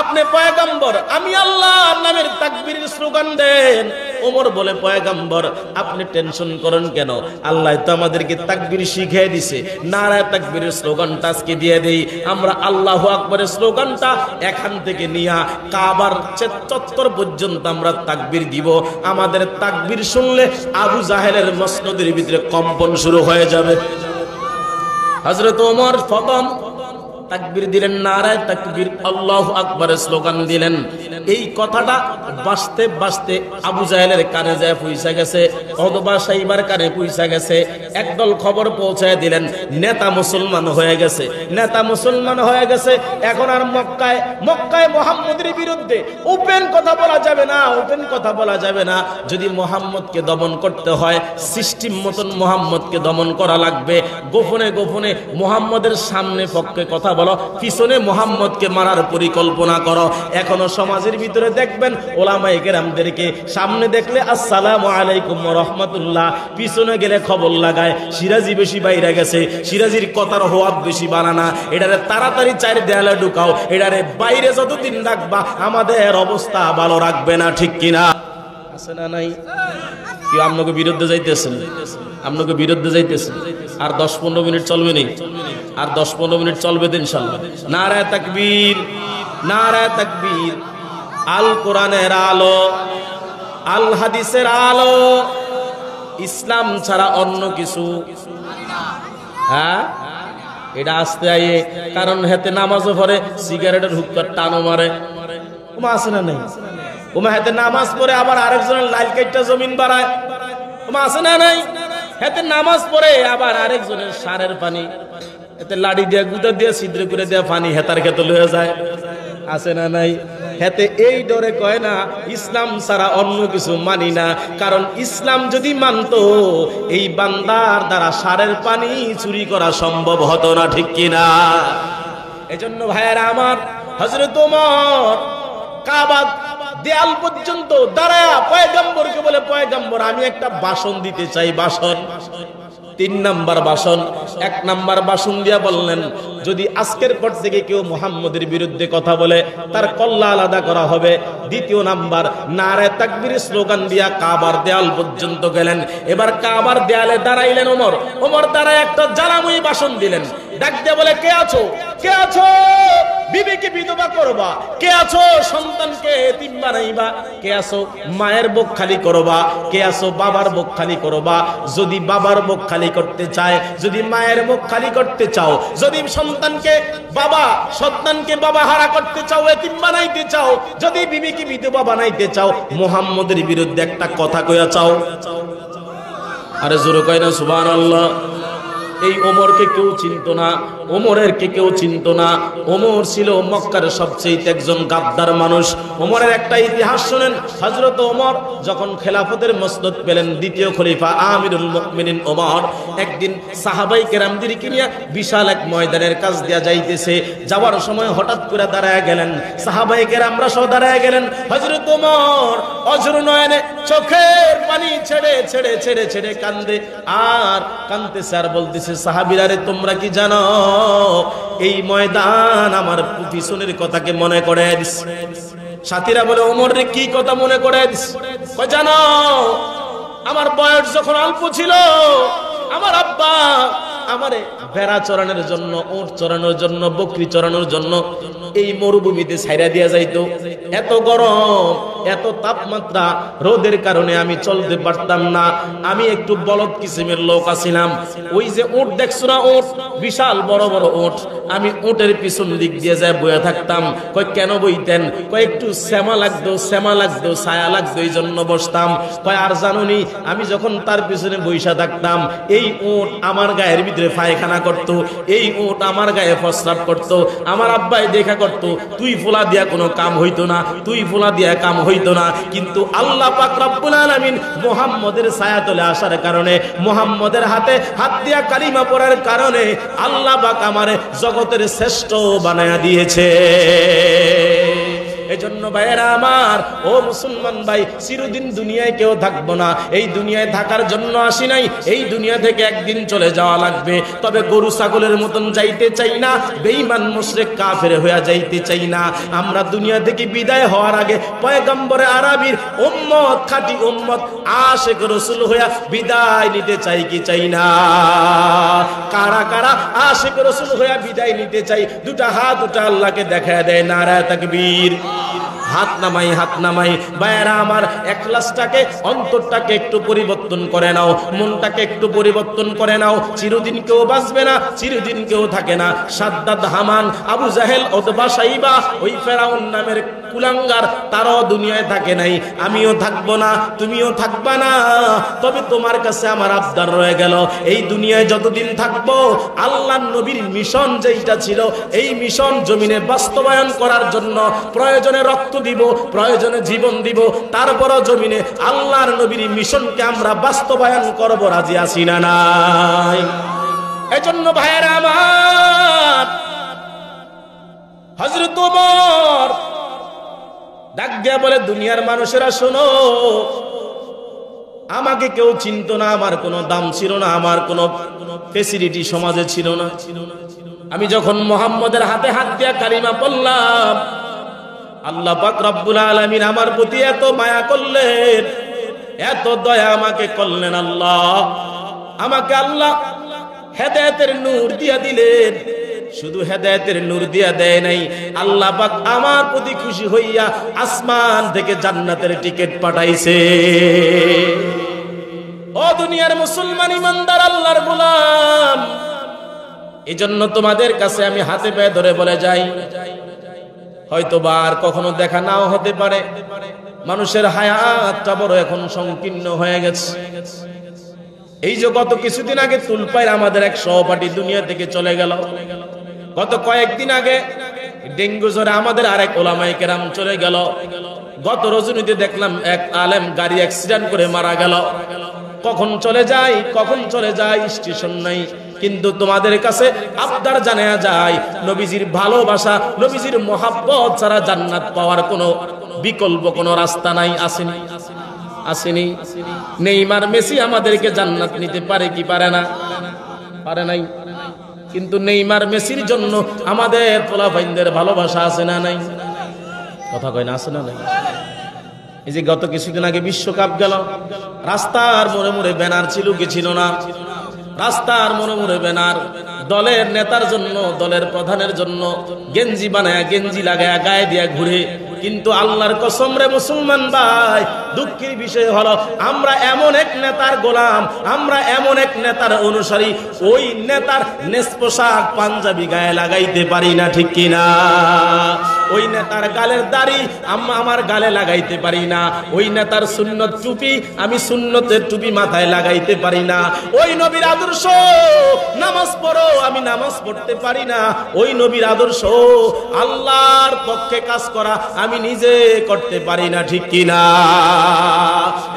Speaker 1: আপনি পয়গম্বর, আমি আল্লাহর নামের তাকবীরের স্লোগান দেন। ওমর বলে, পয়গম্বর আপনি টেনশন করেন কেন? আল্লাহ তো আমাদেরকে তাকবীর শিখিয়ে দিছে, নারায়ে তাকবীরের স্লোগানটা আজকে দিয়ে দেই। আমরা আল্লাহু আকবারের স্লোগানটা এখান থেকে নিয়া কাবার চত্বর পর্যন্ত আমরা তাকবীর দিব। আমাদের তাকবীর শুনলে আবু জাহেলের মসনদের ভিতরে কম্পন শুরু হয়ে যাবে। হযরত ওমর প্রথম তাকবীর দিলেন, নারায়ে তাকবীর, আল্লাহু আকবার স্লোগান দিলেন। এই কথাটা বাজতে বাজতে আবু জাহেলের কানে যায় পৌঁছে গেছে, অথবা সাইবার কানে পৌঁছে গেছে। একদল খবর পৌঁছায় দিলেন, নেতা মুসলমান হয়ে গেছে, নেতা মুসলমান হয়ে গেছে। এখন আর মক্কায় মুহাম্মদের বিরুদ্ধে ওপেন কথা বলা যাবে না, ওপেন কথা বলা যাবে না। যদি মুহাম্মদকে দমন করতে হয়, সিস্টেম মতন মুহাম্মদকে দমন করা লাগবে। গোপনে গোপনে মুহাম্মদের সামনে পক্ষে কথা বলো, পিছনে মুহাম্মদকে মারার পরিকল্পনা করো। এখনো সমাজের ভিতরে দেখবেন ওলামায়ে কেরামদেরকে সামনে দেখলে আসসালামু আলাইকুম ওয়া রাহমাতুল্লাহ, পিছনে গেলে খবর লাগায় সিরাজি বেশি বাইরে গেছে, সিরাজির কথার হওয়াব বেশি বানানা, এটারে তাড়াতাড়ি চার দেয়ালে ঢুকাও, এটারে বাইরে যতদিন রাখবা আমাদের অবস্থা ভালো রাখবে না, ঠিক কিনা? আছে না নাই? কেউ আপনাকে বিরুদ্ধে যাইতেছেন, আপনাকে বিরুদ্ধে যাইতেছেন। আর 10-15 মিনিট চলবে নি, আর 10-15 মিনিট চলবে ইনশাআল্লাহ। নারায়ে তাকবীর, নারায়ে তাকবীর। আল কোরআনের আলো, আল হাদিসের আলো, ইসলাম ছাড়া অন্য কিছু, হ্যাঁ এটা আসতে আইয়ে। কারণ হেতে নামাজও পড়ে, সিগারেটের হুক্কার টানো মারে, ওমা আছে না নাই? ওমা হেতে নামাজ পড়ে আবার আরেকজনের লাল কাইটটা জমিন বাড়ায়, ওমা আছে না নাই? হেতে নামাজ পড়ে আবার আরেকজনের সারের পানি, এতে লাড়ি দিয়া গুদা দিয়া ছিদ্র করে দিয়া পানি হেতার খেতে লয়ে যায়, আছে না নাই? হেতে এই ডরে কয় না ইসলাম ছাড়া অন্য কিছু মানি না। কারণ ইসলাম যদি মানতো এই বান্দার দ্বারা সারের পানি চুরি করা সম্ভব হতো না, ঠিক কিনা? এজন্য ভাইয়েরা আমার, হযরত ওমর কাবা দেয়াল পর্যন্ত দাঁড়ায়া পয়গম্বরকে বলে, পয়গম্বর আমি একটা ভাষণ দিতে চাই, ভাষণ। 3 নাম্বার ভাষণ। 1 নাম্বার ভাষণ দিয়া বললেন, যদি আজকের পর থেকে কেউ মুহাম্মদের বিরুদ্ধে কথা বলে তার কল্লা আলাদা করা হবে। 2 নাম্বার, নারায়ে তাকবীর স্লোগান দিয়া কাবার দেয়াল পর্যন্ত গেলেন। এবার কাবার দেয়ালে দাঁড়াইলেন ওমর। ওমর দাঁড়ায় একটা জ্বালাময়ী ভাষণ দিলেন। ডাক দিয়ে বলে, কে আছো, কে আছো বিবিকে বিধবা করবা, কে আছো সন্তানকে এতিম বানাইবা, কে আছো মায়ের বুক খালি করবা, কে আছো বাবার বুক খালি করবা। যদি বাবার বুক খালি করতে চায়, যদি মায়ের মুখ খালি করতে চাও, যদি সন্তানকে বাবা হারা করতে চাও, এতিম বানাইতে চাও, যদি বিবিকে বিধবা বানাইতে চাও, মুহাম্মদের বিরুদ্ধে একটা কথা কইয়া চাও। আরে জোরে কয় না সুবহানাল্লাহ। এই ওমরকে কেউ চিনতো না, ওমরের কে কেউ চিনতো না। ওমর ছিল মক্কার সবচেয়ে একজন গাদ্দার মানুষ। ওমরের একটা ইতিহাস শুনেন। হযরত ওমর যখন খেলাফতের মসনদ পেলেন, দ্বিতীয় খলিফা আমিরুল মুমিনিন ওমর একদিন সাহাবায়ে কেরামদেরকে নিয়ে বিশাল এক ময়দানের কাছ দিয়া যাইতেছে। যাওয়ার সময় হঠাৎ করে দাঁড়ায় গেলেন, সাহাবায়ে কেরামরা সহ দাঁড়ায় গেলেন। হযরত ওমর অঝর নয়নে চোখের পানি ছেড়ে ছেড়ে ছেড়ে ছেড়ে কান্দে, আর কান্দতেছে আর বলতেছে, সাহাবীরা রে তোমরা কি জানো এই ময়দান আমার পিছনের কথাকে মনে করে দিস। সাথীরা বলে, ওমর রে কি কথা মনে করে দিস? কই জানো আমার বয়স যখন অল্প ছিল আমার আব্বা আমারে ভেড়া চরানোর জন্য, উট চরানোর জন্য, বকরি চরানোর জন্য এই মরুভূমিতে ছাইরা দিয়া যাইতো। এত গরম, এত তাপমাত্রা, রোদের কারণে আমি চলতে পারতাম না। আমি একটু বলদ কিসিমের লোক আছিলাম। ওই যে উট দেখছো না, উট বিশাল বড় বড় উট, আমি উটের পিছন দিক দিয়ে যায় বইয়া থাকতাম। কই কেন বইতেন? কই একটু শ্যামা লাগতো, শ্যামা লাগতো, ছায়া লাগতো, এই জন্য বসতাম। কই আর জানুনি আমি যখন তার পিছনে বইসা থাকতাম, এই উট আমার গায়ের ভিতরে পায়খানা করতো, এই উট আমার গায়ে প্রস্রাব করতো। আমার আব্বাই দেখা করতো, তুই ফোলা দিয়া কোনো কাম হইতো না, তুই ফোলা দিয়া কাম হইতো না। কিন্তু আল্লাহ পাক রব্বুল আলামিন মুহাম্মদের ছায়াতলে আসার কারণে, মুহাম্মদের হাতে হাত দিয়া কালিমা পড়ার কারণে আল্লাহ পাক আমারে জগতের শ্রেষ্ঠ বানায়া দিয়েছে। এজন্য ভাইয়েরা আমার, ও মুসলমান ভাই, চিরদিন দুনিয়ায় কেউ থাকবো না। এই দুনিয়ায় থাকার জন্য আসি নাই, এই দুনিয়া থেকে একদিন চলে যাওয়া লাগবে। তবে গরু ছাগলের মতন যাইতে চাই না, বেঈমান মুশরিক কাফের হয়ে যাইতে চাই না। আমরা দুনিয়া থেকে বিদায় হওয়ার আগে পয়গম্বরে আরবীর উম্মত, খাঁটি উম্মত, আশিক রাসূল হয়ে বিদায় নিতে চাই কি চাই না? কারা কারা আশিক রাসূল হয়ে বিদায় নিতে চাই? দুটা হাত উঠে আল্লাহকে দেখায় দেয়, নারায়ে তাকবীর। হাত নামাই ভাইয়েরা আমার, ইখলাসটাকে অন্তরটাকে একটু পরিবর্তন করে নাও, মনটাকে একটু পরিবর্তন করে নাও। চিরদিন কেউ বাঁচবে না, চিরদিন কেউ থাকে না। সাদ্দাদ, হামান, আবু জাহেল, উতবা, সাইবা, ওই ফেরাউন নামের কুলাঙ্গার, তারাও দুনিয়ায় থাকে নাই, আমিও থাকবো না, তুমিও থাকবা না। তবে তোমার কাছে আমার আবদার রয়ে গেল, এই দুনিয়ায় যতদিন থাকবো আল্লাহর নবীর মিশন যেটা ছিল, এই মিশন জমিনে বাস্তবায়ন করার জন্য প্রয়োজনে রক্ত দিব, প্রয়োজনে জীবন দিব, তারপরও জমিনে আল্লাহর নবীর মিশনকে আমরা বাস্তবায়ন করব। রাজি আছি না নাই? এজন্য ভাইয়েরা আমার, হযরত ওমর ডাক দিয়া বলে, দুনিয়ার মানুষেরা শোনো, আমাকে কেউ চিনতো না, আমার কোনো দাম ছিল না, আমার কোনো ফেসিলিটি সমাজে ছিল না। আমি যখন মুহাম্মদের হাতে হাত দিয়া কালিমা পড়লাম, আল্লাহ পাক রব্বুল আলামিন আমার প্রতি এত মায়া করলেন, এত দয়া আমাকে করলেন। আমাকে আল্লাহ হেদায়েতের নূর দিয়া দিলেন। শুধু হেদায়েতের নূর দিয়া দেয় নাই, আল্লাহ পাক আমার প্রতি খুশি হইয়া আসমান থেকে জান্নাতের টিকিট পাঠাইছে। ও দুনিয়ার মুসলমান ইমানদার আল্লাহর গোলাম, এজন্য তোমাদের কাছে আমি হাতে পায়ে ধরে বলে যাই, হয়তো বা আর কখনো দেখা নাও হতে পারে, মানুষের হায়াতটা বড় এখন সংকীর্ণ হয়ে গেছে। এই যে গত কিছুদিন আগে তুলপাইর আমাদের এক সহপাঠী দুনিয়া থেকে চলে গেল, গত কয়েকদিন আগে ডেঙ্গু জ্বরে আমাদের আরেক ওলামায়ে কেরাম চলে গেল, গত রজনীতে দেখলাম এক আলেম গাড়ি অ্যাক্সিডেন্ট করে মারা গেল। কখন চলে যায় স্টেশন নাই। কিন্তু তোমাদের কাছে আবদার জানায়া যায়, নবীজির ভালোবাসা, নবীজির মহাব্বত ছাড়া জান্নাত পাওয়ার কোনো বিকল্প কোনো রাস্তা নাই। আসেনি? নেইমার, মেসি আমাদেরকে জান্নাত নিতে পারে কি পারে না? পারে নাই। কিন্তু নেইমার, মেসির জন্য আমাদের পোলাপাইনদের ভালোবাসা আছে না নাই? কথা কয় না, আছে না নাই? এই যে গত কিছুদিন আগে বিশ্বকাপ গেল, রাস্তার মোড়ে মোড়ে ব্যানার ছিল কি ছিল না? রাস্তার মোড়ে মোড়ে ব্যানার, দলের নেতার জন্য, দলের প্রধানের জন্য গেঞ্জি বানায়, গেঞ্জি লাগায় গায়ে দিয়া ঘুরে। কিন্তু আল্লাহর কসম রে মুসলমান ভাই, দুঃখের বিষয় হলো আমরা এমন এক নেতার গোলাম, আমরা এমন এক নেতার অনুসারী, ওই নেতার নেস পোশাক পাঞ্জাবি গায়ে লাগাইতে পারি না, ঠিক কিনা? ওই নেতার গালের দাড়ি আমার গালে লাগাইতে পারি না, ওই নেতার সুন্নত টুপি আমি সুন্নতের টুপি মাথায় লাগাইতে পারি না, ওই নবীর আদর্শ নামাজ পড়ো আমি নামাজ পড়তে পারি না, ওই নবীর আদর্শ আল্লাহর পক্ষে কাজ করা আমি নিজে করতে পারি না, ঠিক কিনা?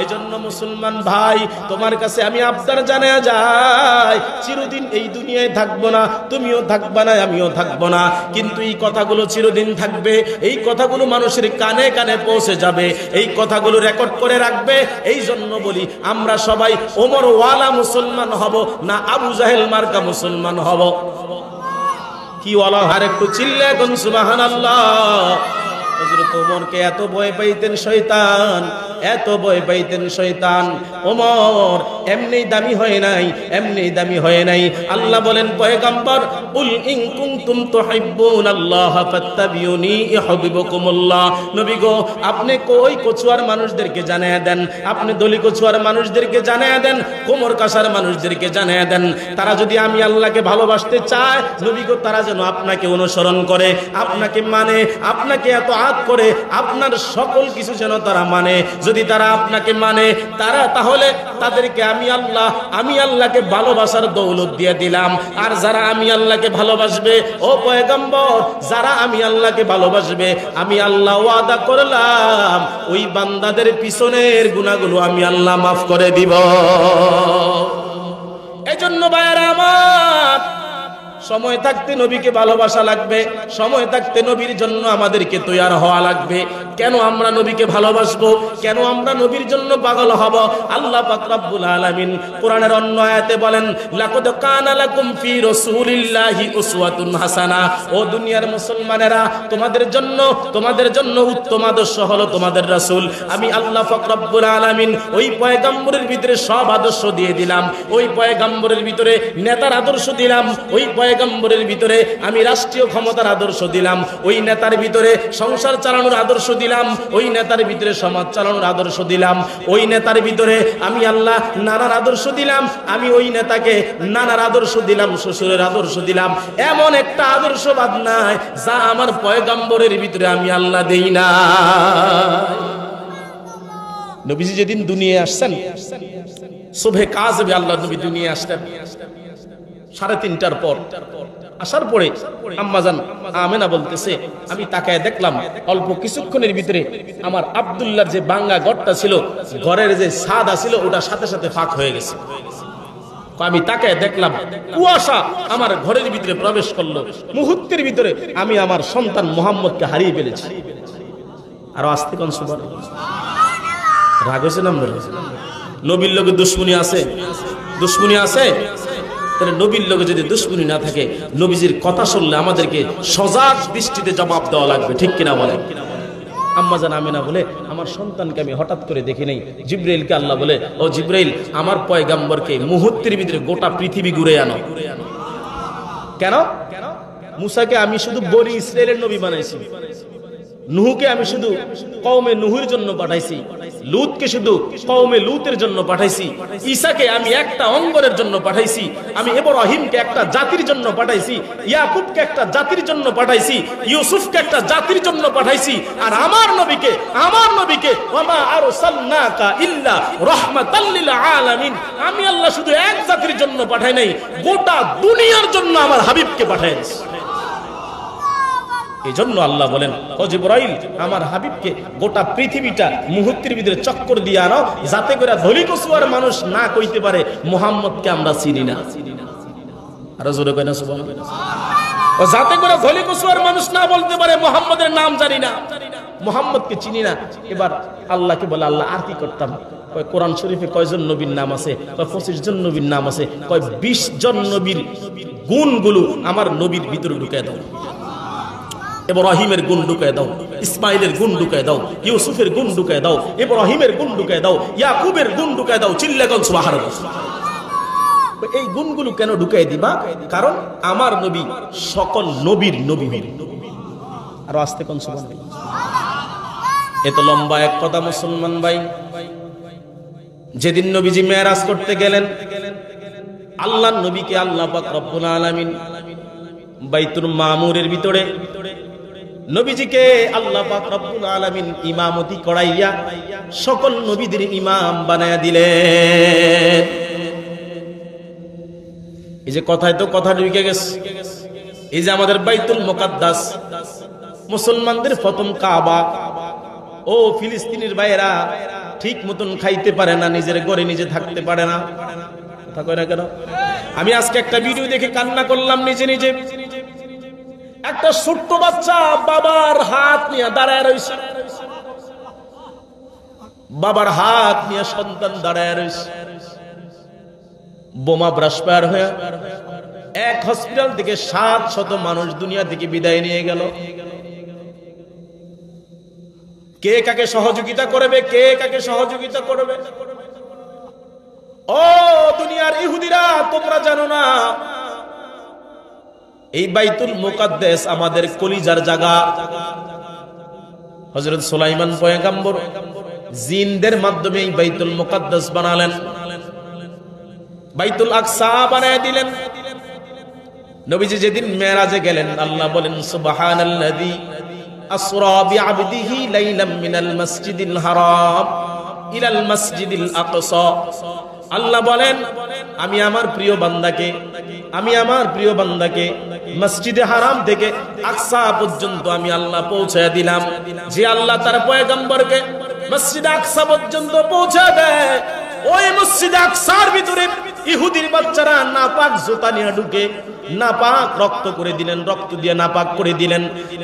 Speaker 1: এজন্য মুসলমান ভাই, তোমার কাছে আমি আবদার জানায়া যাই, চিরদিন এই দুনিয়ায় থাকবো না, তুমিও থাকবা না, আমিও থাকবো না, কিন্তু এই কথাগুলো চিরদিন থাকবে, এই কথাগুলো মানুষের কানে কানে পৌঁছে যাবে, এই কথাগুলো রেকর্ড করে রাখবে। এই জন্য বলি, আমরা সবাই ওমর ওয়ালা মুসলমান হব না আবু জাহেল মার্কা মুসলমান হব? কি ওয়ালা? আর একটু চিল্লে কোন সুবহানাল্লাহ। হযরত ওমরকে এত ভয় পাইতেন শয়তান, এত ভয় পাইতেন শয়তান। ওমর এমনি দামি হয় নাই, এমনি দামি হয় নাই। আল্লাহ বলেন পয়গম্বর, উল ইন কুনতুম তুহিব্বুনাল্লাহ ফাত্তাবিউনি ইউহিব্বুকুমুল্লাহ। নবী গো, আপনি কই কচুয়ার মানুষদেরকে জানায়া দেন, আপনি দলি কচুয়ার মানুষদেরকে জানায়া দেন, কোমর কাসার মানুষদেরকে জানায়া দেন, তারা যদি আমি আল্লাহকে ভালোবাসতে চায়, নবী গো, তারা যেন আপনাকে অনুসরণ করে, আপনাকে মানে, আপনাকে এত আত করে, আপনার সকল কিছু যেন তারা মানে। যদি তারা আপনাকে মানে, তাহলে তাদেরকে আমি আল্লাহকে ভালোবাসার দৌলত দিয়ে দিলাম। আর যারা আমি আল্লাহকে ভালোবাসবে, ও পয়গম্বর, যারা আমি আল্লাহকে ভালোবাসবে, আমি আল্লাহ ওয়াদা করলাম ওই বান্দাদের পিছনের গুনাহগুলো আমি আল্লাহ মাফ করে দিব। এজন্য ভাইয়েরা আমার, সময় থাকতে নবীকে ভালোবাসা লাগবে, সময় থাকতে নবীর জন্য আমাদেরকে তৈয়ার হওয়া লাগবে। কেন আমরা নবীকে ভালোবাসবো? কেন আমরা নবীর জন্য পাগল হব? আল্লাহ পাক রব্বুল আলামিন কোরআনের অন্য আয়াতে বলেন, লাকাদ কানা লাকুম ফি রাসূলিল্লাহি উসওয়াতুন হাসানা। ও দুনিয়ার মুসলমানেরা, তোমাদের জন্য উত্তম আদর্শ হলো তোমাদের রাসূল। আমি আল্লাহ পাক রব্বুল আলামিন ওই পয়গম্বরের ভিতরে সব আদর্শ দিয়ে দিলাম, ওই পয়গম্বরের ভিতরে নেতার আদর্শ দিলাম, ওই পয়গম্বরের পয়গম্বরের ভিতরে আমি রাষ্ট্রীয় ক্ষমতার আদর্শ দিলাম, ওই নেতার ভিতরে সংসার চালানোর আদর্শ দিলাম, ওই নেতার ভিতরে সমাজ চালানোর আদর্শ দিলাম, ওই নেতার ভিতরে আমি আল্লাহ নানার আদর্শ দিলাম, আমি ওই নেতাকে নানার আদর্শ দিলাম, শ্বশুরের আদর্শ দিলাম। এমন একটা আদর্শবাদ নাই যা আমার পয়গম্বরের ভিতরে আমি আল্লাহ দেই না। নবীজি যেদিন দুনিয়ায় আসছেন, সুবহে কাযবে আল্লাহ নবী দুনিয়ায় আসলেন 3:30টার পর। আসার পরে আম্মাজান আমেনা বলতেছে, আমি তাকায় দেখলাম অল্প কিছুক্ষণের ভিতরে আমার আব্দুল্লাহর যে বাঙ্গা ঘরটা ছিল, ঘরের যে ছাদা ছিল, ওটা সাথে সাথে ফাঁক হয়ে গেছে। আমি তাকায় দেখলাম কুয়াশা আমার ঘরের ভিতরে প্রবেশ করলো। মুহূর্তের ভিতরে আমি আমার সন্তান মুহাম্মদকে হারিয়ে ফেলেছি। আর আস্তে কোন সুবহানাল্লাহ। রাগ হয়েছে না? নবীর লোকে দুশ্মনী আছে, দুশ্মনী আছে। তাহলে নবীর লোকে যদি দুশ্মনী না থাকে, নবীজির কথা শুনলে আমাদেরকে সজাগ দৃষ্টিতে জবাব দেওয়া লাগবে, ঠিক কিনা বলেন? আম্মাজান আমেনা বলে, আমার সন্তানকে আমি হঠাৎ করে দেখি নাই। জিব্রাইলকে আল্লাহ বলে, ও জিব্রাইল, আমার পয়গম্বরকে মুহূর্তের ভিতরে গোটা পৃথিবী ঘুরে আনো। কেন? মুসাকে আমি শুধু বনি ইসরাইলের নবী বানাইছি, নুহকে আমি শুধু কওমে নুহের জন্য পাঠাইছি, লুতকে শুধু কওমে লুতের জন্য পাঠাইছি, ঈসাকে আমি একটা অঙ্গরের জন্য পাঠাইছি, আমি ইব্রাহিমকে একটা জাতির জন্য পাঠাইছি, ইয়াকুবকে একটা জাতির জন্য পাঠাইছি, ইউসুফকে একটা জাতির জন্য পাঠাইছি। আর আমার নবীকে ওয়ামা আরসালনাকা ইল্লা রাহমাতাল লিল আলামিন, আমি আল্লাহ শুধু এক জাতির জন্য পাঠাই নাই, গোটা দুনিয়ার জন্য আমার হাবিবকে পাঠাইছি। এই জন্য আল্লাহ বলেন, ও জিবরাইল, আমার হাবিবকে গোটা পৃথিবীটা মুহূর্তের ভিতরে চক্কর দিয়ে আনো, যাতে করে ধলি কসুয়ার মানুষ না কইতে পারে মুহাম্মদকে আমরা চিনি না। আর জোরে কয় না সুবহানাল্লাহ। ও যাতে করে ধলি কসুয়ার মানুষ না বলতে পারে মুহাম্মদের নাম জানি না, মুহাম্মদকে চিনি না। এবার আল্লাহকে বলে, আল্লাহ আর কি করতাম? কয় কোরআন শরীফে কয়জন নবীর নাম আছে? কয় 25 জন নবীর নাম আছে। কয় 20 জন নবীর গুণগুলো আমার নবীর ভিতরে ঢুকায় দাও। ইব্রাহিমের গুণ ঢুকায় দাও, ইসমাইলের গুণ ঢুকায় দাও, ইউসুফের গুণ ঢুকায় দাও, ইব্রাহিমের গুণ ঢুকায় দাও, ইয়াকুবের গুণ ঢুকায় দাও। চিল্লা বল সুবহানাল্লাহ। এই গুণগুলো কেন ঢুকায় দিবা? কারণ আমার নবী সকল নবীর নবী হবে। আর আস্তে কোন সুবহানাল্লাহ। এত লম্বা এক কথা মুসলমান ভাই। যেদিন নবীজি মেরাজ করতে গেলেন, আল্লাহর নবীকে আল্লাহ পাক রব্বুল আলামিন বাইতুল মামুরের ভিতরে নবীজিকে আল্লাহ পাক রব্বুল আলামিন ইমামতি করাইয়া সকল নবীদের ইমাম বানায়া দিলেন। এই যে কথায় তো কথা ঢুকে গেছে। এই যে আমাদের বাইতুল মুকাদ্দাস, মুসলমানদের প্রথম কাবা। ও ফিলিস্তিনের ভাইয়েরা ঠিক মতন খাইতে পারে না, নিজের ঘরে নিজে থাকতে পারে না। কথা কয় না কেন? আমি আজকে একটা ভিডিও দেখে কান্না করলাম নিজে নিজে। একটা ছোট্ট বাচ্চা বাবার হাত নিয়ে দাঁড়ায় রয়েছে, বাবার হাত নিয়ে সন্তান দাঁড়ায় রয়েছে। বোমা ব্রাশপার হয়ে এক হসপিটাল থেকে 700 মানুষ দুনিয়া থেকে বিদায় নিয়ে গেল। কে কাকে সহযোগিতা করবে, কে কাকে সহযোগিতা করবে? ও দুনিয়ার ইহুদিরা, তোমরা জানো না এই বাইতুল মুকাদ্দাস আমাদের কলিজার জায়গা। হযরত সুলাইমান পয়গম্বর জিনদের মাধ্যমে এই বাইতুল মুকাদ্দাস বানালেন, বাইতুল আকসা বানায় দিলেন। নবীজি যেদিন মেরাজে গেলেন, আল্লাহ বলেন সুবহানাল্লাযী আসরা বিআবদিহি লাইলাম মিনাল মাসজিদিল হারাম ইলাল মাসজিদিল আকসা। আল্লাহ বলেন, আমি আমার প্রিয় বান্দাকে মসজিদে হারাম থেকে আকসা পর্যন্ত আমি আল্লাহ পৌঁছায় দিলাম। যে আল্লাহ তার পয়গম্বরকে মসজিদে আকসা পর্যন্ত পৌঁছা দেয়, ওই মসজিদে আকসার ভিতরে ইহুদির বাচ্চারা নাপাক জুতা নিয়ে ঢুকে নাপাক রক্ত করে দিলেন, রক্ত দিয়ে নাপাক করে দিলেন।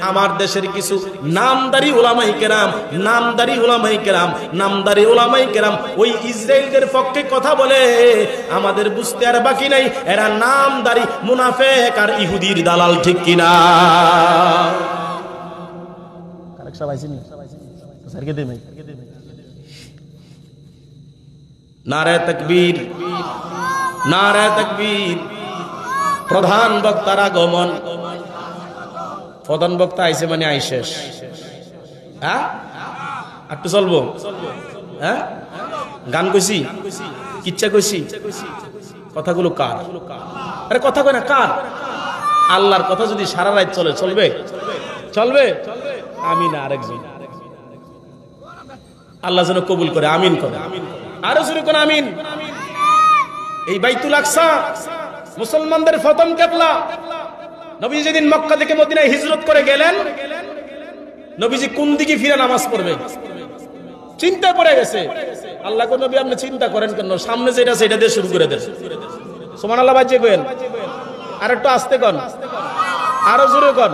Speaker 1: আমার দেশের কিছু নামদারি উলামায়ে কেরাম ওই ইসরায়েলদের পক্ষে কথা বলে। আমাদের বুঝতে আর বাকি নাই, এরা নামদারি মুনাফিক আর ইহুদির দালাল, ঠিক কিনা? নারে তাকবীর, নারে তাকবীর। প্রধান বক্তার আগমন। প্রধান বক্তা আইছে মানে আইশেষ, হ্যাঁ একটু চলবো, হ্যাঁ গান কইছি, কিচ্ছা কইছি, কথাগুলো কার? আরে কথা কয় না কার? আল্লাহর কথা যদি সারা রাত চলে, চলবে? চলবে? আমিন। আরেকজন আল্লাহ যেন কবুল করে, আমিন করে। আরো শুরু করে আমিন। এই বাইতুল আকসা মুসলমানদের প্রথম কিবলা। নবীজি যেদিন মক্কা থেকে মদিনায় হিজরত করে গেলেন, নবীজি কোন দিকে ফিরে নামাজ পড়বে চিন্তা পড়ে গেছে। আল্লাহ কোন নবী আপনি চিন্তা করেন কেন? সামনে যেটা সেটা দিয়ে শুরু করে দেন। সুবহানাল্লাহ বাজিয়ে কইেন। আর একটু আস্তে কন, আরো জোরে কন।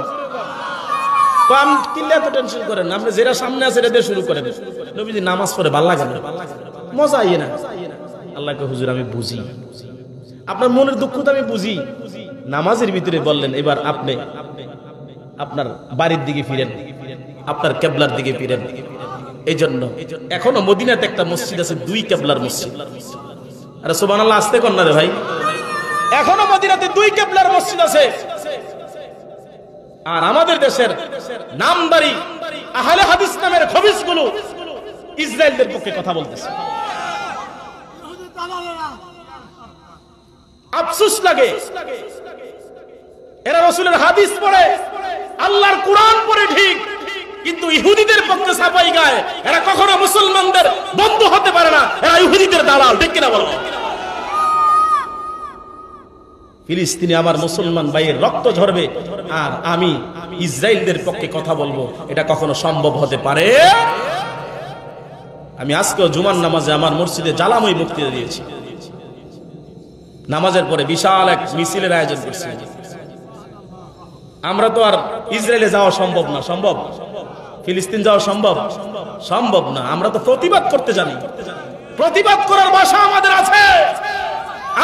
Speaker 1: কম কিল্লে এত টেনশন করেন? আপনি যেটা সামনে আছে সেটা দিয়ে শুরু করেন। নবীজি নামাজ পড়ে ভালো লাগে না, মজা আইয়ে না। আল্লাহকে হুজুর আমি বুঝি, আপনার মনের দুঃখ তো আমি বুঝি। নামাজের ভিতরে বললেন এবার আপনি আপনার বাড়ির দিকে ফিরেন, আপনার কিবলার দিকে ফিরেন। এই জন্য এখনো মদিনাতে একটা মসজিদ আছে, দুই কিবলার মসজিদ। আরে সুবহানাল্লাহ আস্তে কর না রে ভাই। এখনো মদিনাতে দুই কিবলার মসজিদ আছে। আর আমাদের দেশের নামদারি আহলে হাদিস নামের খবিসগুলো ইসরায়েলদের পক্ষে কথা বলতেছে। আফসোস লাগে, এরা রাসূলের হাদিস পড়ে, আল্লাহর কোরআন পড়ে ঠিক, কিন্তু ইহুদিদের পক্ষে সাফাই গায়। এরা কখনো মুসলমানদের বন্ধু হতে পারে না, এরা ইহুদিদের দালাল। ঠিক কিনা বলো? ফিলিস্তিনে আমার মুসলমান ভাইয়ের রক্ত ঝরবে আর আমি ইসরায়েলদের পক্ষে কথা বলবো, এটা কখনো সম্ভব হতে পারে? আমি আজকেও জুমার নামাজে আমার মসজিদে জ্বালাময় বক্তৃতা দিয়েছি। নামাজের পরে বিশাল এক মিছিলের আয়োজন করছি। আমরা তো আর ইসরায়েলে যাওয়া সম্ভব না, সম্ভব? ফিলিস্তিন যাওয়া সম্ভব? সম্ভব না। আমরা তো প্রতিবাদ করতে জানি, প্রতিবাদ করার ভাষা আমাদের আছে।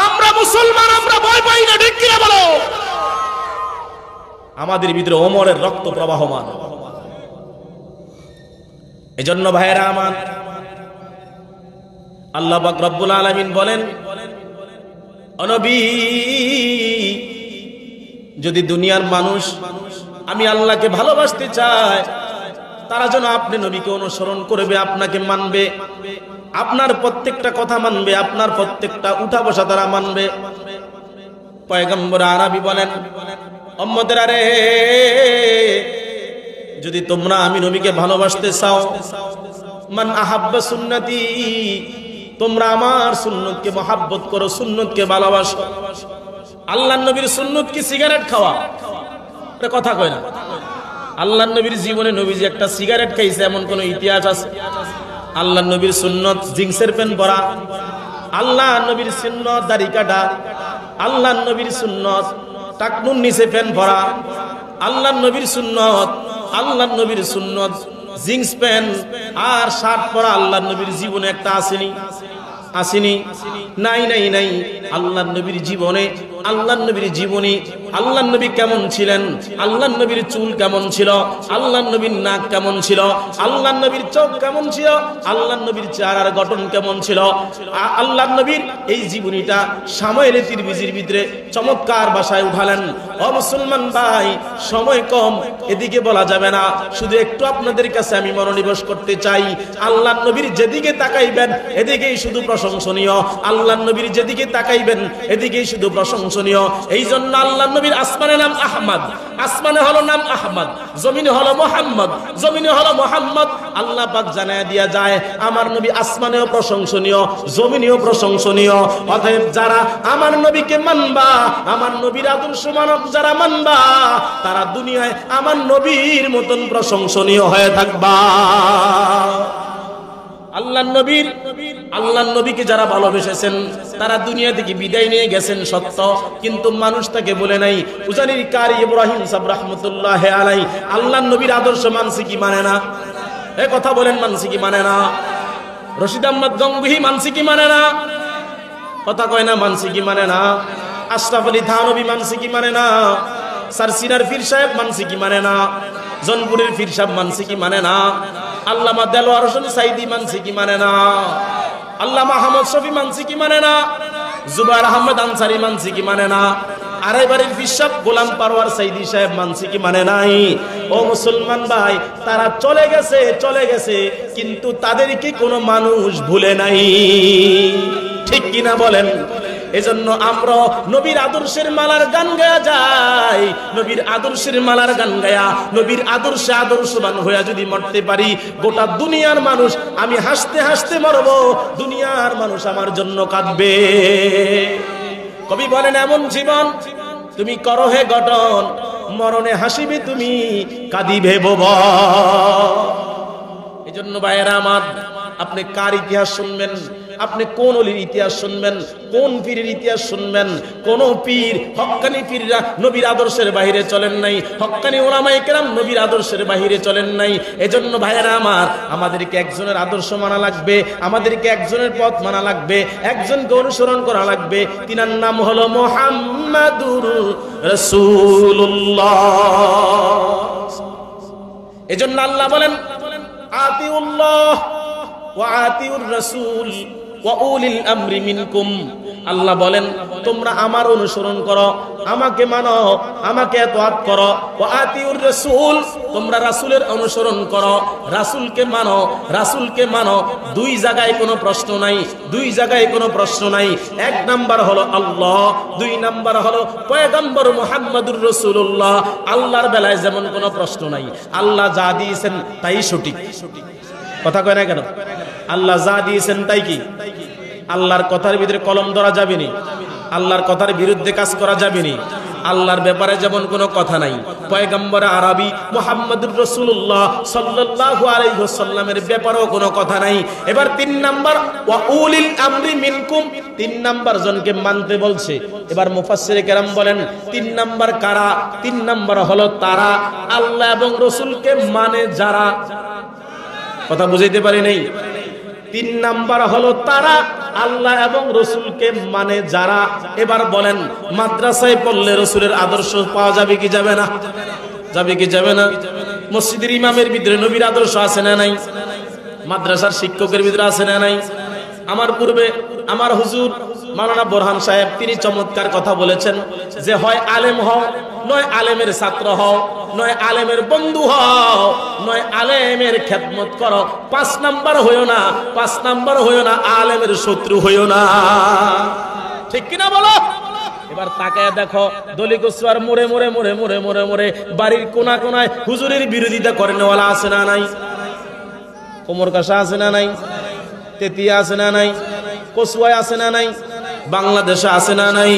Speaker 1: আমরা মুসলমান, আমরা ভয় পাই না। ঠিক কিনা বলো? আমাদের ভিতরে ওমরের রক্ত প্রবাহমান। এজন্য ভাইয়েরা আমার, আল্লাহ পাক রব্বুল আলামিন বলেন, ও নবী, যদি দুনিয়ার মানুষ আমি আল্লাহকে ভালোবাসতে চায়, তারা যেন আপনি নবীকে অনুসরণ করবে, আপনাকে মানবে, আপনার প্রত্যেকটা কথা মানবে, আপনার প্রত্যেকটা উঠা বসা তারা মানবে। পয়গম্বর আরবি বলেন, উম্মতের আরে যদি তোমরা আমি নবীকে ভালোবাসতে চাও, মান আহাব্বা সুন্নতি, তোমরা আমার সুন্নতকে মহব্বত করো, সুন্নতকে ভালোবাসো। আল্লাহর নবীর সুন্নত কি সিগারেট খাওয়া? এটা কথা কয় না। আল্লাহর নবীর জীবনে নবীজি একটা সিগারেট খাইছে এমন কোন ইতিহাস আছে? আল্লাহর নবীর সুন্নত জিন্সের প্যান্ট পরা, আল্লাহর নবীর সুন্নত দাড়ি কাটা, আল্লাহর নবীর সুন্নত টাকনুর নিচে প্যান্ট পরা, আল্লাহর নবীর সুন্নত, আল্লাহর নবীর সুন্নত জিন্স প্যান্ট আর শার্ট পরা আল্লাহর নবীর জীবনে একটা আসেনি? আসেনি? নাই নাই নাই। আল্লাহর নবীর জীবনে, আল্লাহর নবীর জীবনী, আল্লাহর নবী কেমন ছিলেন, আল্লাহর নবীর চুল কেমন ছিল, আল্লাহর নবীর নাক কেমন ছিল, আল্লাহর নবীর চোখ কেমন ছিল, আল্লাহর নবীর চেহারার গঠন কেমন ছিল, আল্লাহর নবীর এই জীবনীটা সাময়েল তিরমিজির ভিতরে চমৎকার ভাষায় উঠালেন। ও মুসলমান ভাই, সময় কম, এদিকে বলা যাবে না। শুধু একটু আপনাদের কাছে আমি মনোনিবেশ করতে চাই, আল্লাহর নবীর যেদিকে তাকাইবেন এদিকেই শুধু প্রশংসনীয়, আল্লাহর নবীর যেদিকে তাকাইবেন এদিকেই শুধু প্রশংসনীয়। এই জন্য আল্লাহর নবীর আসমানে নাম আহমদ, আসমানে হলো নাম আহমদ, জমিনে হলো মুহাম্মদ, জমিনে হলো মুহাম্মদ। আল্লাহ পাক জানায় দিয়া যায় আমার নবী আসমানেও প্রশংসনীয়, জমিনেও প্রশংসনীয়। অতএব যারা আমার নবীকে মানবা, আমার নবীর আদর্শ মানব যারা মানবা, তারা দুনিয়ায় আমার নবীর মতন প্রশংসনীয় হয়ে থাকবা। আল্লাহর নবীকে যারা ভালোবেসেছেন তারা দুনিয়া থেকে বিদায় নিয়ে গেছেন সত্য, কিন্তু মানুষ তাকে বলে নাই। উজানির কারি ইব্রাহিম সাহেব রাহমাতুল্লাহি আলাইহি আল্লাহর নবীর আদর্শ মানছে কি মানে না? এই কথা বলেন, মানছে কি মানে না? রশিদ আহমদ গঙ্গুহি মানছে কি মানে না? কথা কয় না, মানছে কি মানে না? আশরাফ আলী থানভী মানছে কি মানে না? সারসিনার পীর সাহেব মানছে কি মানে না? জনপুরের পীর সাহেব মানছে কি মানে না? আল্লামা দেলোয়ার হোসেন সাইদি মানছে কি মানে না? আল্লামা আহমদ শফি মানছে কি মানে না? জুবাইর আহমদ আনসারী মানছে কি মানে না? আড়াই বাড়ির বিশপ গোলাম পারওয়ার সাইদি সাহেব মানছি কি মানে নাই? ও মুসলমান ভাই, তারা চলে গেছে কিন্তু তাদেরকে কোনো মানুষ ভুলে নাই, ঠিক কিনা বলেন? এজন্য আমরা নবীর আদর্শের মালার গান গায়া যাই, নবীর আদর্শের মালার গান গায়া নবীর আদর্শে আদর্শবান হইয়া যদি মরতে পারি, গোটা দুনিয়ার মানুষ, আমি হাসতে হাসতে মরব, দুনিয়ার মানুষ আমার জন্য কাঁদবে। কবি বলেন এমন জীবন তুমি করো হে গঠন, মরণে হাসিবে তুমি কাঁদিবে ভুবন। এজন্য ভাইয়েরা আমার, আপনি কার ইতিহাস শুনবেন, আপনি কোন ওলির ইতিহাস শুনবেন, কোন পীরের ইতিহাস শুনবেন? কোন পীর, হক্কানি পীররা নবীর আদর্শের বাহিরে চলেন নাই, হক্কানি ওলামায়ে কেরাম নবীর আদর্শের বাহিরে চলেন নাই। এজন্য ভাইয়েরা আমার, আমাদেরকে একজনের আদর্শ মানা লাগবে, আমাদেরকে একজনের পথ মানা লাগবে, একজনকে অনুসরণ করা লাগবে। তিনার নাম হলো মুহাম্মাদুর রাসূলুল্লাহ। এজন্য আল্লাহ বলেন আতিউল্লাহ ওয়া আতিউর রাসূল ওয়া উলিল আমরি মিনকুম। আল্লাহ বলেন তোমরা আমার অনুসরণ করো, আমাকে মানো, আমাকে ইতাআত করো। ওয়া আতিউর রাসূল, তোমরা রাসূলের অনুসরণ করো, রাসূলকে মানো, রাসূলকে মানো। দুই জায়গায় কোনো প্রশ্ন নাই, দুই জায়গায় কোনো প্রশ্ন নাই। এক নাম্বার হলো আল্লাহ, দুই নাম্বার হলো পয়গম্বর মুহাম্মদুর রাসূলুল্লাহ। আল্লাহর বেলায় যেমন কোনো প্রশ্ন নাই, আল্লাহ যা দিয়েছেন তাই সঠিক। কথা কয় না কেন? আল্লাহ যা দিয়েছেন তাই কি? আল্লাহর কথার ভিতরে কলম ধরা যাবে না, আল্লাহর কথার বিরুদ্ধে কাজ করা যাবে না। আল্লাহর ব্যাপারে যেমন কোনো কথা নাই, পয়গম্বর আরবি মুহাম্মদুর রাসূলুল্লাহ সাল্লাল্লাহু আলাইহি ওয়াসাল্লামের ব্যাপারেও কোনো কথা নাই। এবার তিন নাম্বার ওয়া উলিল আমরি মিনকুম, তিন নাম্বার জনকে মানতে বলছে। এবার মুফাসসিরে কেরাম বলেন তিন নাম্বার কারা? তিন নাম্বার হলো তারা আল্লাহ এবং রাসূলকে মানে যারা। কথা বুঝাইতে পারি নাই? তিন নাম্বার হলো তারা আল্লাহ এবং রসুলকে মানে যারা। এবার বলেন মাদ্রাসায় পড়লে রসুলের আদর্শ পাওয়া যাবে কি যাবে না? যাবে কি যাবে না? মসজিদের ইমামের ভিতরে নবীর আদর্শ আছে না নাই? মাদ্রাসার শিক্ষকের ভিতরে আছে না নাই? আমার পূর্বে আমার হুজুর মাওলানা বোরহান সাহেব তিনি চমৎকার কথা বলেছেন যে হয় আলেম হও, নয় আলেমের ছাত্র হও, নয় আলেমের বন্ধু হও, নয় আলেমের খেদমত করো। ৫ নাম্বার হইও না, ৫ নাম্বার হইও না, আলেমের শত্রু হইও না। ঠিক কিনা বলো? এবার তাকায় দেখো দলিকুসওয়ার মোড়ে মোড়ে মোড়ে মোড়ে মোড়ে মোড়ে বাড়ির কোনা কোনায় হুজুরের বিরোধিতা করেনওয়ালা আছে না নাই? কোমর কাশা আছে না নাই? তেতিয়া আছে না নাই? কসুয়ায় আছে না নাই? বাংলাদেশে আছে না নাই?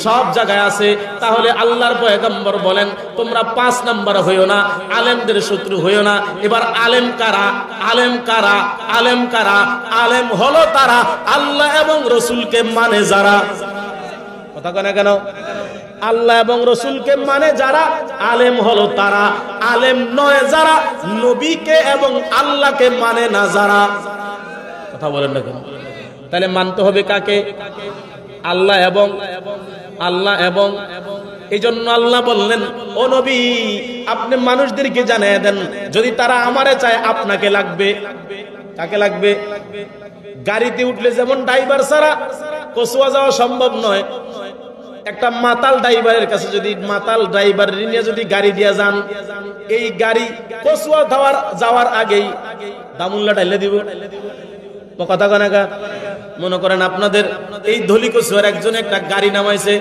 Speaker 1: সব জায়গায় আছে। তাহলে আল্লাহর পয়গম্বর বলেন তোমরা ৫ নাম্বার হইও না, আলেমদের শত্রু হইও না। এবার আলেম কারা? আলেম কারা? আলেম কারা? আলেম হলো তারা আল্লাহ এবং রসুলকে মানে যারা। কথা কয় না কেন? আল্লাহ এবং রসুলকে মানে যারা আলেম হলো তারা। আলেম নয় যারা নবীকে এবং আল্লাহকে মানে না যারা। কথা বলেন না কেন? তাহলে মানতে হবে কাকে? আল্লাহ এবং আল্লাহ এবং এই জন্য আল্লাহ বললেন ও নবী আপনি মানুষদেরকে জানিয়ে দেন যদি তারা আমারে চায় আপনাকে লাগবে। কাকে লাগবে? গাড়িতে উঠলে যেমন ড্রাইভার ছাড়া কসুয়া যাওয়া সম্ভব নয়, একটা মাতাল ড্রাইভারের কাছে যদি মাতাল ড্রাইভার নিয়ে যদি গাড়ি দিয়ে যান, এই গাড়ি কসুয়া যাওয়ার আগেই দামুল্লা ঢাইলে দিব। কথা কনাকা মনে করেন আপনাদের এই ধলিকসুয়ার একজন একটা গাড়ি নামাইছে,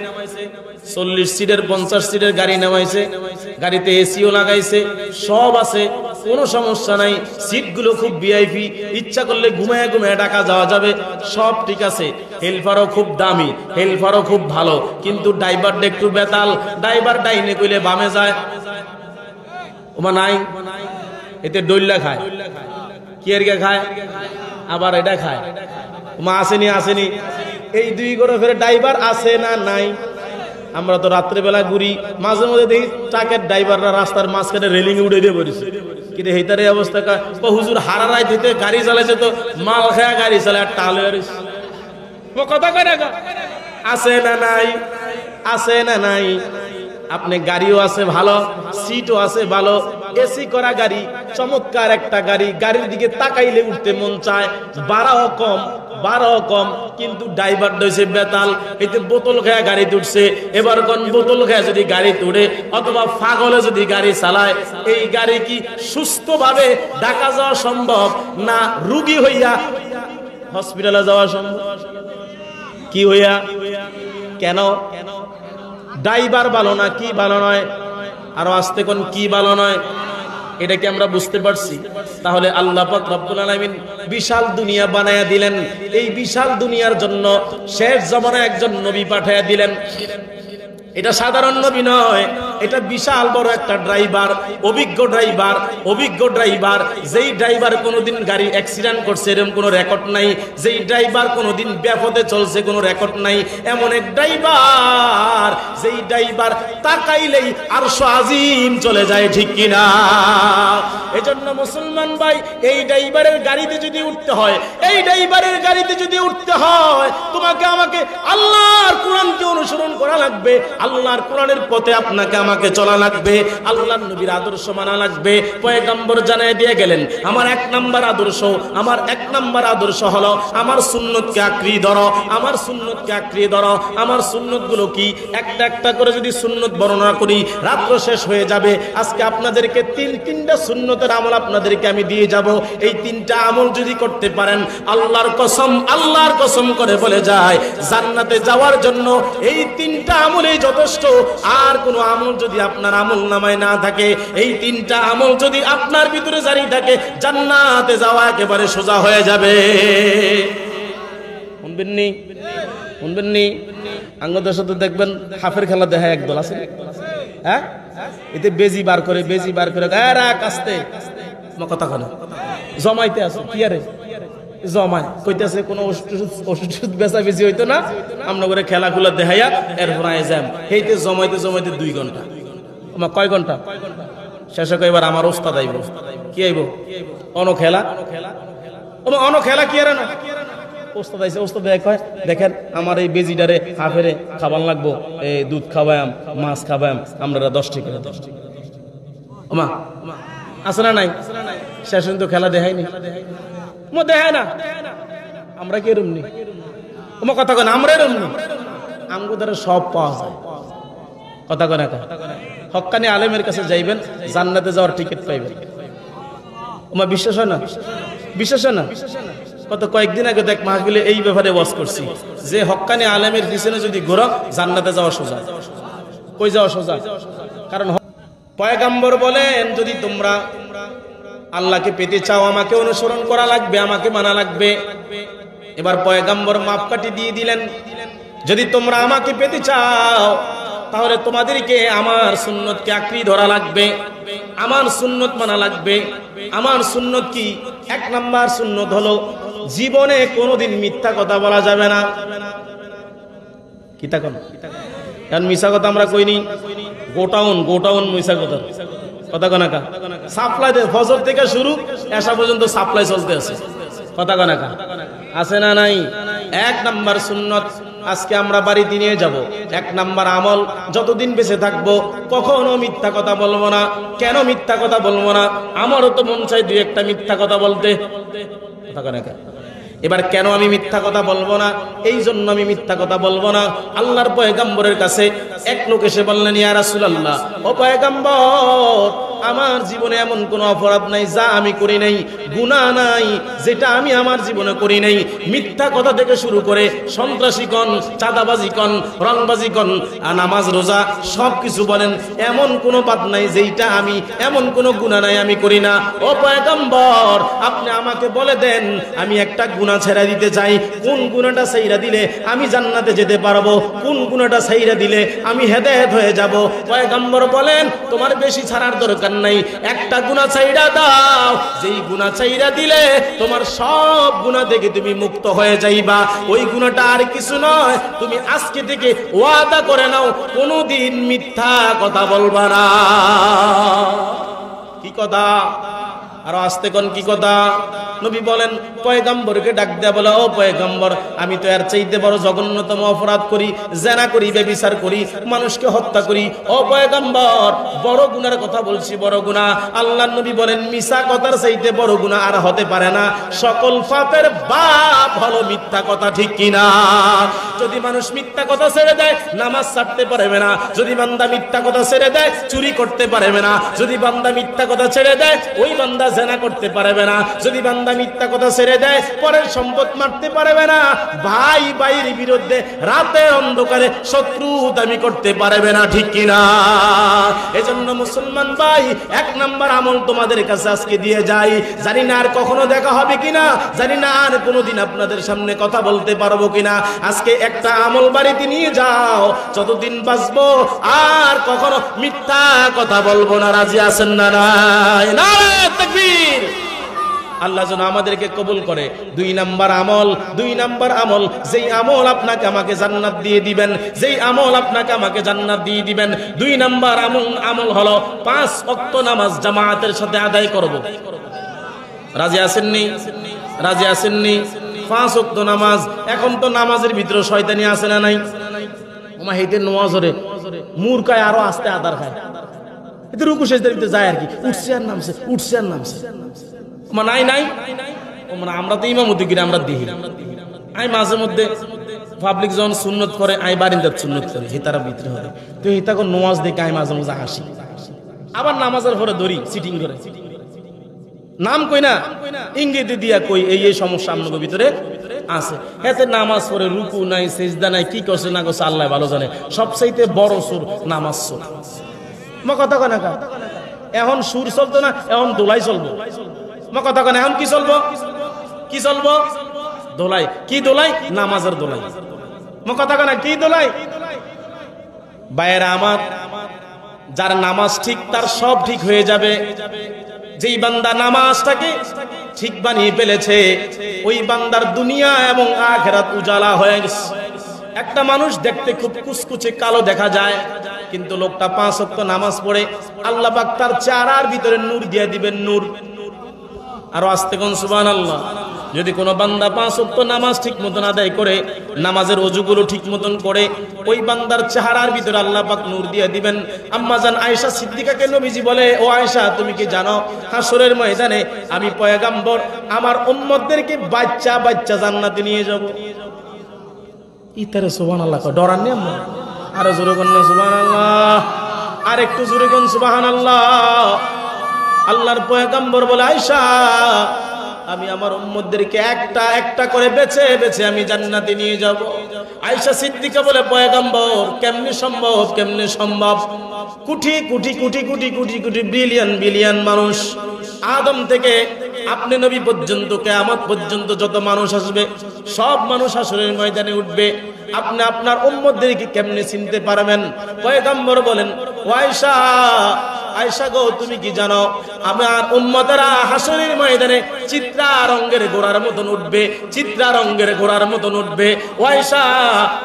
Speaker 1: 40 সিটের 50 সিটের গাড়ি নামাইছে, গাড়িতে এসিও লাগাইছে, সব আছে, কোনো সমস্যা নাই, সিটগুলো খুব ভিআইপি, ইচ্ছা করলে ঘুমায় ঘুমায় ঢাকা যাওয়া যাবে, সব ঠিক আছে। হেলপারও খুব দামি, হেলপারও খুব ভালো, কিন্তু ড্রাইভারটা একটু বেতাল, ড্রাইভার ডাইনে কইলে বামে যায়। ওমা নাই, এতে ডইল্লা খায়, কি এর খায়, আবার এটা খায়। মা আসেনি আসেনি, এই দুই করে ফেরে ড্রাইভার আছে না নাই? আমরা তো রাত্রেবেলা ঘুরি, মাঝে মধ্যে দেখি ট্রাকের ড্রাইভাররা রাস্তার মাঝখানে রেলিং উড়ে দিয়ে পড়েছে। কিন্তু এইটার এই অবস্থা হুজুর হারা রাত হইতে গাড়ি চালাইছে তো মাল খায়া গাড়ি চালায় আর টাল হয়ে কথা কয় না? আছে না নাই? আছে না নাই? আপনি গাড়িও আছে ভালো, সিটও আছে ভালো, এসি করা গাড়ি, চমৎকার একটা গাড়ি, গাড়ির দিকে তাকাইলে উঠতে মন চায়, ভাড়াও কম, কিন্তু ড্রাইভার হইছে বেতাল, এতে বোতল খেয়ে গাড়িতে উঠছে। এবার কোন বোতল খেয়ে যদি গাড়িতে উঠে অথবা পাগলে যদি গাড়ি চালায়, এই গাড়ি কি সুস্থভাবে ঢাকা যাওয়া সম্ভব না রোগী হইয়া হসপিটালে যাওয়া সম্ভব? কি হইয়া? কেন? ড্রাইভার ভালো না কি ভালো নয়? আরো আসতে কোন কি ভালো নয়? এটা কি আমরা বুঝতে পারছি? তাহলে আল্লাহ পাক রব্বুল আলামিন বিশাল দুনিয়া বানায়া দিলেন। এই বিশাল দুনিয়ার জন্য শেষ জামানায় একজন নবী পাঠায়া দিলেন। এটা সাধারণ নবী নয়, এটা বিশাল বড় একটা ড্রাইভার, অভিজ্ঞ ড্রাইভার। যেই ড্রাইভার কোনোদিন গাড়ি অ্যাক্সিডেন্ট করছে এরকম কোনো রেকর্ড নাই, যেই ড্রাইভার কোনোদিন বেপথে চলছে কোনো রেকর্ড নাই, এমন এক ড্রাইভার যেই ড্রাইভার তাকাইলেই আরশ আজিম চলে যায়, ঠিক কিনা? এজন্য মুসলমান ভাই, এই ড্রাইভারের গাড়িতে যদি উঠতে হয়, তোমাকে আমাকে আল্লাহর কোরআনকে অনুসরণ করা লাগবে, আল্লাহর কোরআনের পথে আপনাকে আমাকে চলা লাগবে, আল্লাহর নবীর আদর্শ মানা লাগবে। পয়গম্বর জানায় দিয়ে গেলেন, আমার এক নাম্বার আদর্শ হলো আমার সুন্নতকে আঁকড়ে ধরো, আমার সুন্নতগুলো কি? একটা একটা করে যদি সুন্নত বর্ণনা করি রাত্র শেষ হয়ে যাবে। আজকে আপনাদেরকে তিনটা সুন্নতের আমল আপনাদেরকে আমি দিয়ে যাব। এই তিনটা আমল যদি করতে পারেন, আল্লাহর কসম করে বলে যায়, জান্নাতে যাওয়ার জন্য এই তিনটা আমলই যথেষ্ট। আর কোন আমল যদি আপনার আমল নামায় না থাকে, এই তিনটা আমল যদি আপনার ভিতরে জারি থাকে, জান্নাতে যাওয়া একেবারে সোজা হয়ে যাবে। শুনবেননি আঙ্গদের সাথে দেখবেন হাফের খেলা দেখায় একদল আছে, হ্যাঁ, এতে বেজি বার করে কাস্তে কথা কেন জমাইতে আছে, কি আরে জমায় কইতেছে কোন ওষুধ বেচা বেশি হইতো না, আমরা করে খেলাখুলা দেখাইয়া এরপর আইজাম এইতে জমাইতে 2 ঘন্টা। আমার কয় ঘন্টা শেষে কইবার আমার ওস্তাদ আইব, কি আইব? অনখেলা কি আরে না, ওস্তাদ আইছে, ওস্তাদ কয় দেখেন আমার এই বেজিডারে হাফেরে খাবার লাগবো, এই দুধ খাওয়ায়াম, মাছ খাওয়ায়াম, আমরা 10 টাকা ওমা আছে না নাই? শেষ তো খেলা দেখাইনি, দেখায় না। আমরা কি এরম নি? তোমার কথা কেন? আমরা এরম নি? আমগো দ্বারা সব পাওয়া যায়, কথা কেন? হক্কানি আলেমের কাছে যাইবেন, জান্নাতে যাওয়ার টিকিট পাইবেন। তোমার বিশ্বাস হয় না? কত কয়েকদিন আগে দেখ মাহফিলে এই ব্যাপারে ওয়াজ করছি যে হক্কানি আলেমের পিছনে যদি ঘোরো জান্নাতে যাওয়া সোজা। কই যাওয়া সোজা? কারণ পয়গম্বর বলেন, যদি তোমরা আল্লাহকে পেতে চাও আমাকে অনুসরণ করা লাগবে, আমাকে মানা লাগবে। এবার পয়গম্বর মাপকাঠি দিয়ে দিলেন, যদি তোমরা আমাকে পেতে চাও তাহলে তোমাদেরকে আমার সুন্নতকে আঁকড়ে ধরা লাগবে, আমার সুন্নত মানা লাগবে। আমার সুন্নত কি? 1 নাম্বার সুন্নত হলো জীবনে কোনোদিন মিথ্যা কথা বলা যাবে না। কিতা কোন? কারণ মিছা কথা আমরা কইনি, গোটাউন মিছা কথা কনাকা সাপ্লাই ফজর থেকে শুরু এসা পর্যন্ত সাপ্লাই চলতে আছে, কথা কনাকা আছে না নাই? 1 নাম্বার সুন্নত আজকে আমরা বাড়িতে নিয়ে যাব। 1 নাম্বার আমল, যতদিন বেঁচে থাকবো কখনো মিথ্যা কথা বলবো না। কেন মিথ্যা কথা বলবো না? আমারও তো মন চাই 2-1টা মিথ্যা কথা বলতে, কথা কনাকা। এবার কেন আমি মিথ্যা কথা বলবো না? এই জন্য আমি মিথ্যা কথা বলবো না। আল্লাহর পয়গম্বরের কাছে এক লোক এসে বললেন, ইয়া রাসূলুল্লাহ, ও পয়গম্বর, আমার জীবনে এমন কোন অপরাধ নাই যা আমি করি নাই, গুনাহ নাই যেটা আমি আমার জীবনে করি নাই। মিথ্যা কথা থেকে শুরু করে সন্ত্রাসী কন, চাঁদাবাজি কন, রংবাজি কন, নামাজ রোজা সবকিছু বলেন, এমন কোনো বাদ নাই যেটা আমি, এমন কোনো গুনাহ নাই আমি করি না। ও পয়গম্বর, আপনি আমাকে বলে দেন, আমি একটা গুনাহ ছেড়ে দিতে চাই, কোন গুনাহটা ছাইরা দিলে আমি জান্নাতে যেতে পারবো, কোন গুনাহটা ছাইরা দিলে আমি হেদায়েত হয়ে যাব? পয়গম্বর বলেন, তোমার বেশি ছাড়ার দরকার নাই, একটা গুনাহ ছাইরা দাও, যেই গুনাহ ছাইরা দিলে তোমার সব গুনাহ থেকে তুমি মুক্ত হয়ে যাইবা। ওই গুনাহটা আর কিছু নয়, তুমি আজকে থেকে ওয়াদা করে নাও কোনোদিন মিথ্যা কথা বলবা না। কি কথা? আর আস্তে কোন কি কথা? নবী বলেন, পয়গম্বরকে ডাক দেয়া বলে, ও পয়গম্বর, আমি তো এর চাইতে বড় জঘন্যতম অপরাধ করি, জেনা করি, ব্যভিচার করি, মানুষকে হত্যা করি। ও পয়গম্বর, বড় গুনার কথা বলছি, বড় গুনাহ। আল্লাহর নবী বলেন, মিছা কথার চাইতে বড় গুনাহ আর হতে পারে না। সকল পাপের বাপ হলো মিথ্যা কথা, ঠিক কিনা? যদি মানুষ মিথ্যা কথা ছেড়ে দেয়, নামাজ ছাড়তে পারবে না। যদি বান্দা মিথ্যা কথা ছেড়ে দেয়, চুরি করতে পারবে না। যদি বান্দা মিথ্যা কথা ছেড়ে দেয়, ওই বান্দা জেনা করতে পারবে না। যদি বান্দা মিথ্যা কথা ছেড়ে দেয়, পরের সম্পদ মারতে পারবে না। ভাই ভাইয়ের বিরুদ্ধে রাতের অন্ধকারে শত্রু দামি করতে পারবে না, ঠিক কিনা? এজন্য মুসলমান ভাই, 1 নাম্বার আমল তোমাদের কাছে আজকে দিয়ে যাই। জানি না আর কখনো দেখা হবে কিনা, জানি না আর কোনোদিন আপনাদের সামনে কথা বলতে পারবো কিনা। আজকে একটা আমল বাড়িতে নিয়ে যাও, যতদিন বাঁচবো আর কখনো মিথ্যা কথা বলবো না। রাজি আছেন না? নাই? নারে তাকবীর! আল্লাহ যেন আমাদেরকে কবুল করে। 2 নাম্বার আমল, যেই আমল আপনাকে আমাকে জান্নাত দিয়ে দিবেন, যেই আমল আপনাকে আমাকে জান্নাত দিয়ে দিবেন। 2 নাম্বার আমল হলো 5 ওয়াক্ত নামাজ জামাতের সাথে আদায় করব। রাজি আছেননি? রাজি আছেননি? 5 ওয়াক্ত নামাজ। এখন তো নামাজের ভিতরে শয়তানি আছে না নাই? ওমা হেইতে নওয়াজরে মূর্খায় আরো আস্তে আদার খায়। এতে রুকু সেজদার ভিতরে যায় আর কি, উঠছে আর নামছে, উঠছে আর নামছে। নাই নাই, আমরা তো ইমামতি করি, আমরা দিই। আই মাঝে মধ্যে পাবলিক যখন সুন্নত করে, আই বারিন্দার সুন্নত করে, হিতারা ভিতরে হয় তো হিতাকে নামাজ দেখে আই মাঝে মাঝে হাসি। আবার নামাজের পরে ধরি সিটিং করে, নাম কই না, ইঙ্গিত দিয়া কই এই সমস্যা আপনাদের ভিতরে আছে। এতে নামাজ পড়ে রুকু নাই, সেজদা নাই, কি করছে না করছে আল্লাহ ভালো জানে। সবচাইতে বড় সুর নামাজ সুর। কথা কয় না? এখন সুর চলতো না, এখন দোলাই চলবো। কথা কয় না? এখন কি চলবো? কি চলবো? দোলাই। কি দোলাই? নামাজের দোলাই। কথা কয় না? কি দোলাই? বাইরা আমার, যার নামাজ ঠিক তার সব ঠিক হয়ে যাবে। যেই বান্দা নামাজটাকে ঠিক বানিয়ে ফেলেছে, ওই বান্দার দুনিয়া এবং আখিরাত উজালা হয়ে গেছে। একটা মানুষ দেখতে খুব কুচকুচে কালো দেখা যায়, কিন্তু লোকটা 5 ওয়াক্ত নামাজ পড়ে, আল্লাহ পাক তার চেহারার ভিতরে নূর দিয়ে দিবেন, নূর। আর আস্তে কোন সুবহানাল্লাহ। যদি কোনো বান্দা 5 ওয়াক্ত নামাজ ঠিক মতন আদায় করে, নামাজের ওযুগুলো ঠিক মতন করে, ওই বান্দার চেহারার ভিতরে আল্লাহ পাক নূর দিয়ে দিবেন। আম্মা জান আয়েশা সিদ্দিকাকে নবীজি বলে, ও আয়েশা, তুমি কি জানো হাসরের ময়দানে আমি পয়গম্বর আমার উম্মতদেরকে বাচ্চা বাচ্চা জান্নাতে নিয়ে যাব। ইতারে সুবহানাল্লাহ কয়, ডরান নি আম্মা? আরে জোরে কোন না সুবহানাল্লাহ, আর একটু জোরে কোন সুবহানাল্লাহ। আল্লাহর পয়গম্বর বলে, আয়েশা, আমি আমার উম্মতদেরকে একটা একটা করে বেছে বেছে আমি জান্নাতে নিয়ে যাব। আয়েশা সিদ্দিকা বলে, পয়গম্বর, কেমনে সম্ভব, কেমনে সম্ভব? কোটি কোটি কোটি কোটি কোটি কোটি বিলিয়ন বিলিয়ন মানুষ, আদম থেকে আপনি নবী পর্যন্ত, কিয়ামত পর্যন্ত যত মানুষ আসবে, সব মানুষ হাসরের ময়দানে উঠবে। আপনি আপনার উম্মতদেরকে কেমনে চিনতে পারবেন? পয়গম্বর বলেন, ও আয়েশা, আয়েশা গো, তুমি কি জানো আমার উম্মতেরা হাসরের ময়দানে চিত্রা রঙের ঘোড়ার মতন উঠবে, চিত্রা রঙের ঘোড়ার মতন উঠবে। ও আয়েশা,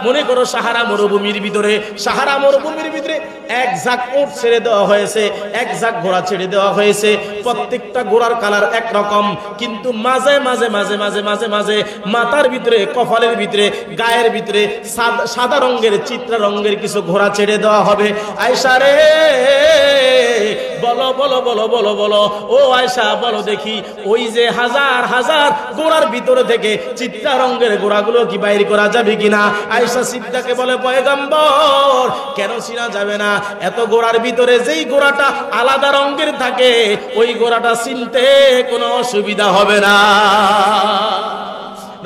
Speaker 1: মনে করো সাহারা মরুভূমির ভিতরে, সাহারা মরুভূমির ভিতরে এক ঝাঁক উট ছেড়ে দেওয়া হয়েছে, এক ঝাঁক ঘোড়া ছেড়ে দেওয়া হয়েছে। প্রত্যেকটা ঘোড়ার কালার এক রকম, কিন্তু মাঝে মাঝে মাঝে মাঝে মাঝে মাঝে মাথার ভিতরে, কপালের ভিতরে, গায়ের ভিতরে সাদা রঙের, চিত্রা রঙের কিছু ঘোড়া ছেড়ে দেওয়া হবে। আয়েশা রে, বলো বলো বলো বলো বলো, ও আয়েশা বলো দেখি, ওই যে হাজার হাজার ঘোড়ার ভিতরে থেকে চিত্রা রঙের ঘোড়াগুলো কি বাইর করা যাবে কিনা? আয়েশা সিদ্দিকাকে বলে, পয়গম্বর, কেন চিনা যাবে না? এত ঘোড়ার ভিতরে যেই ঘোড়াটা আলাদা রঙের থাকে, ওই ঘোড়াটা চিনতে কোনো অসুবিধা হবে না।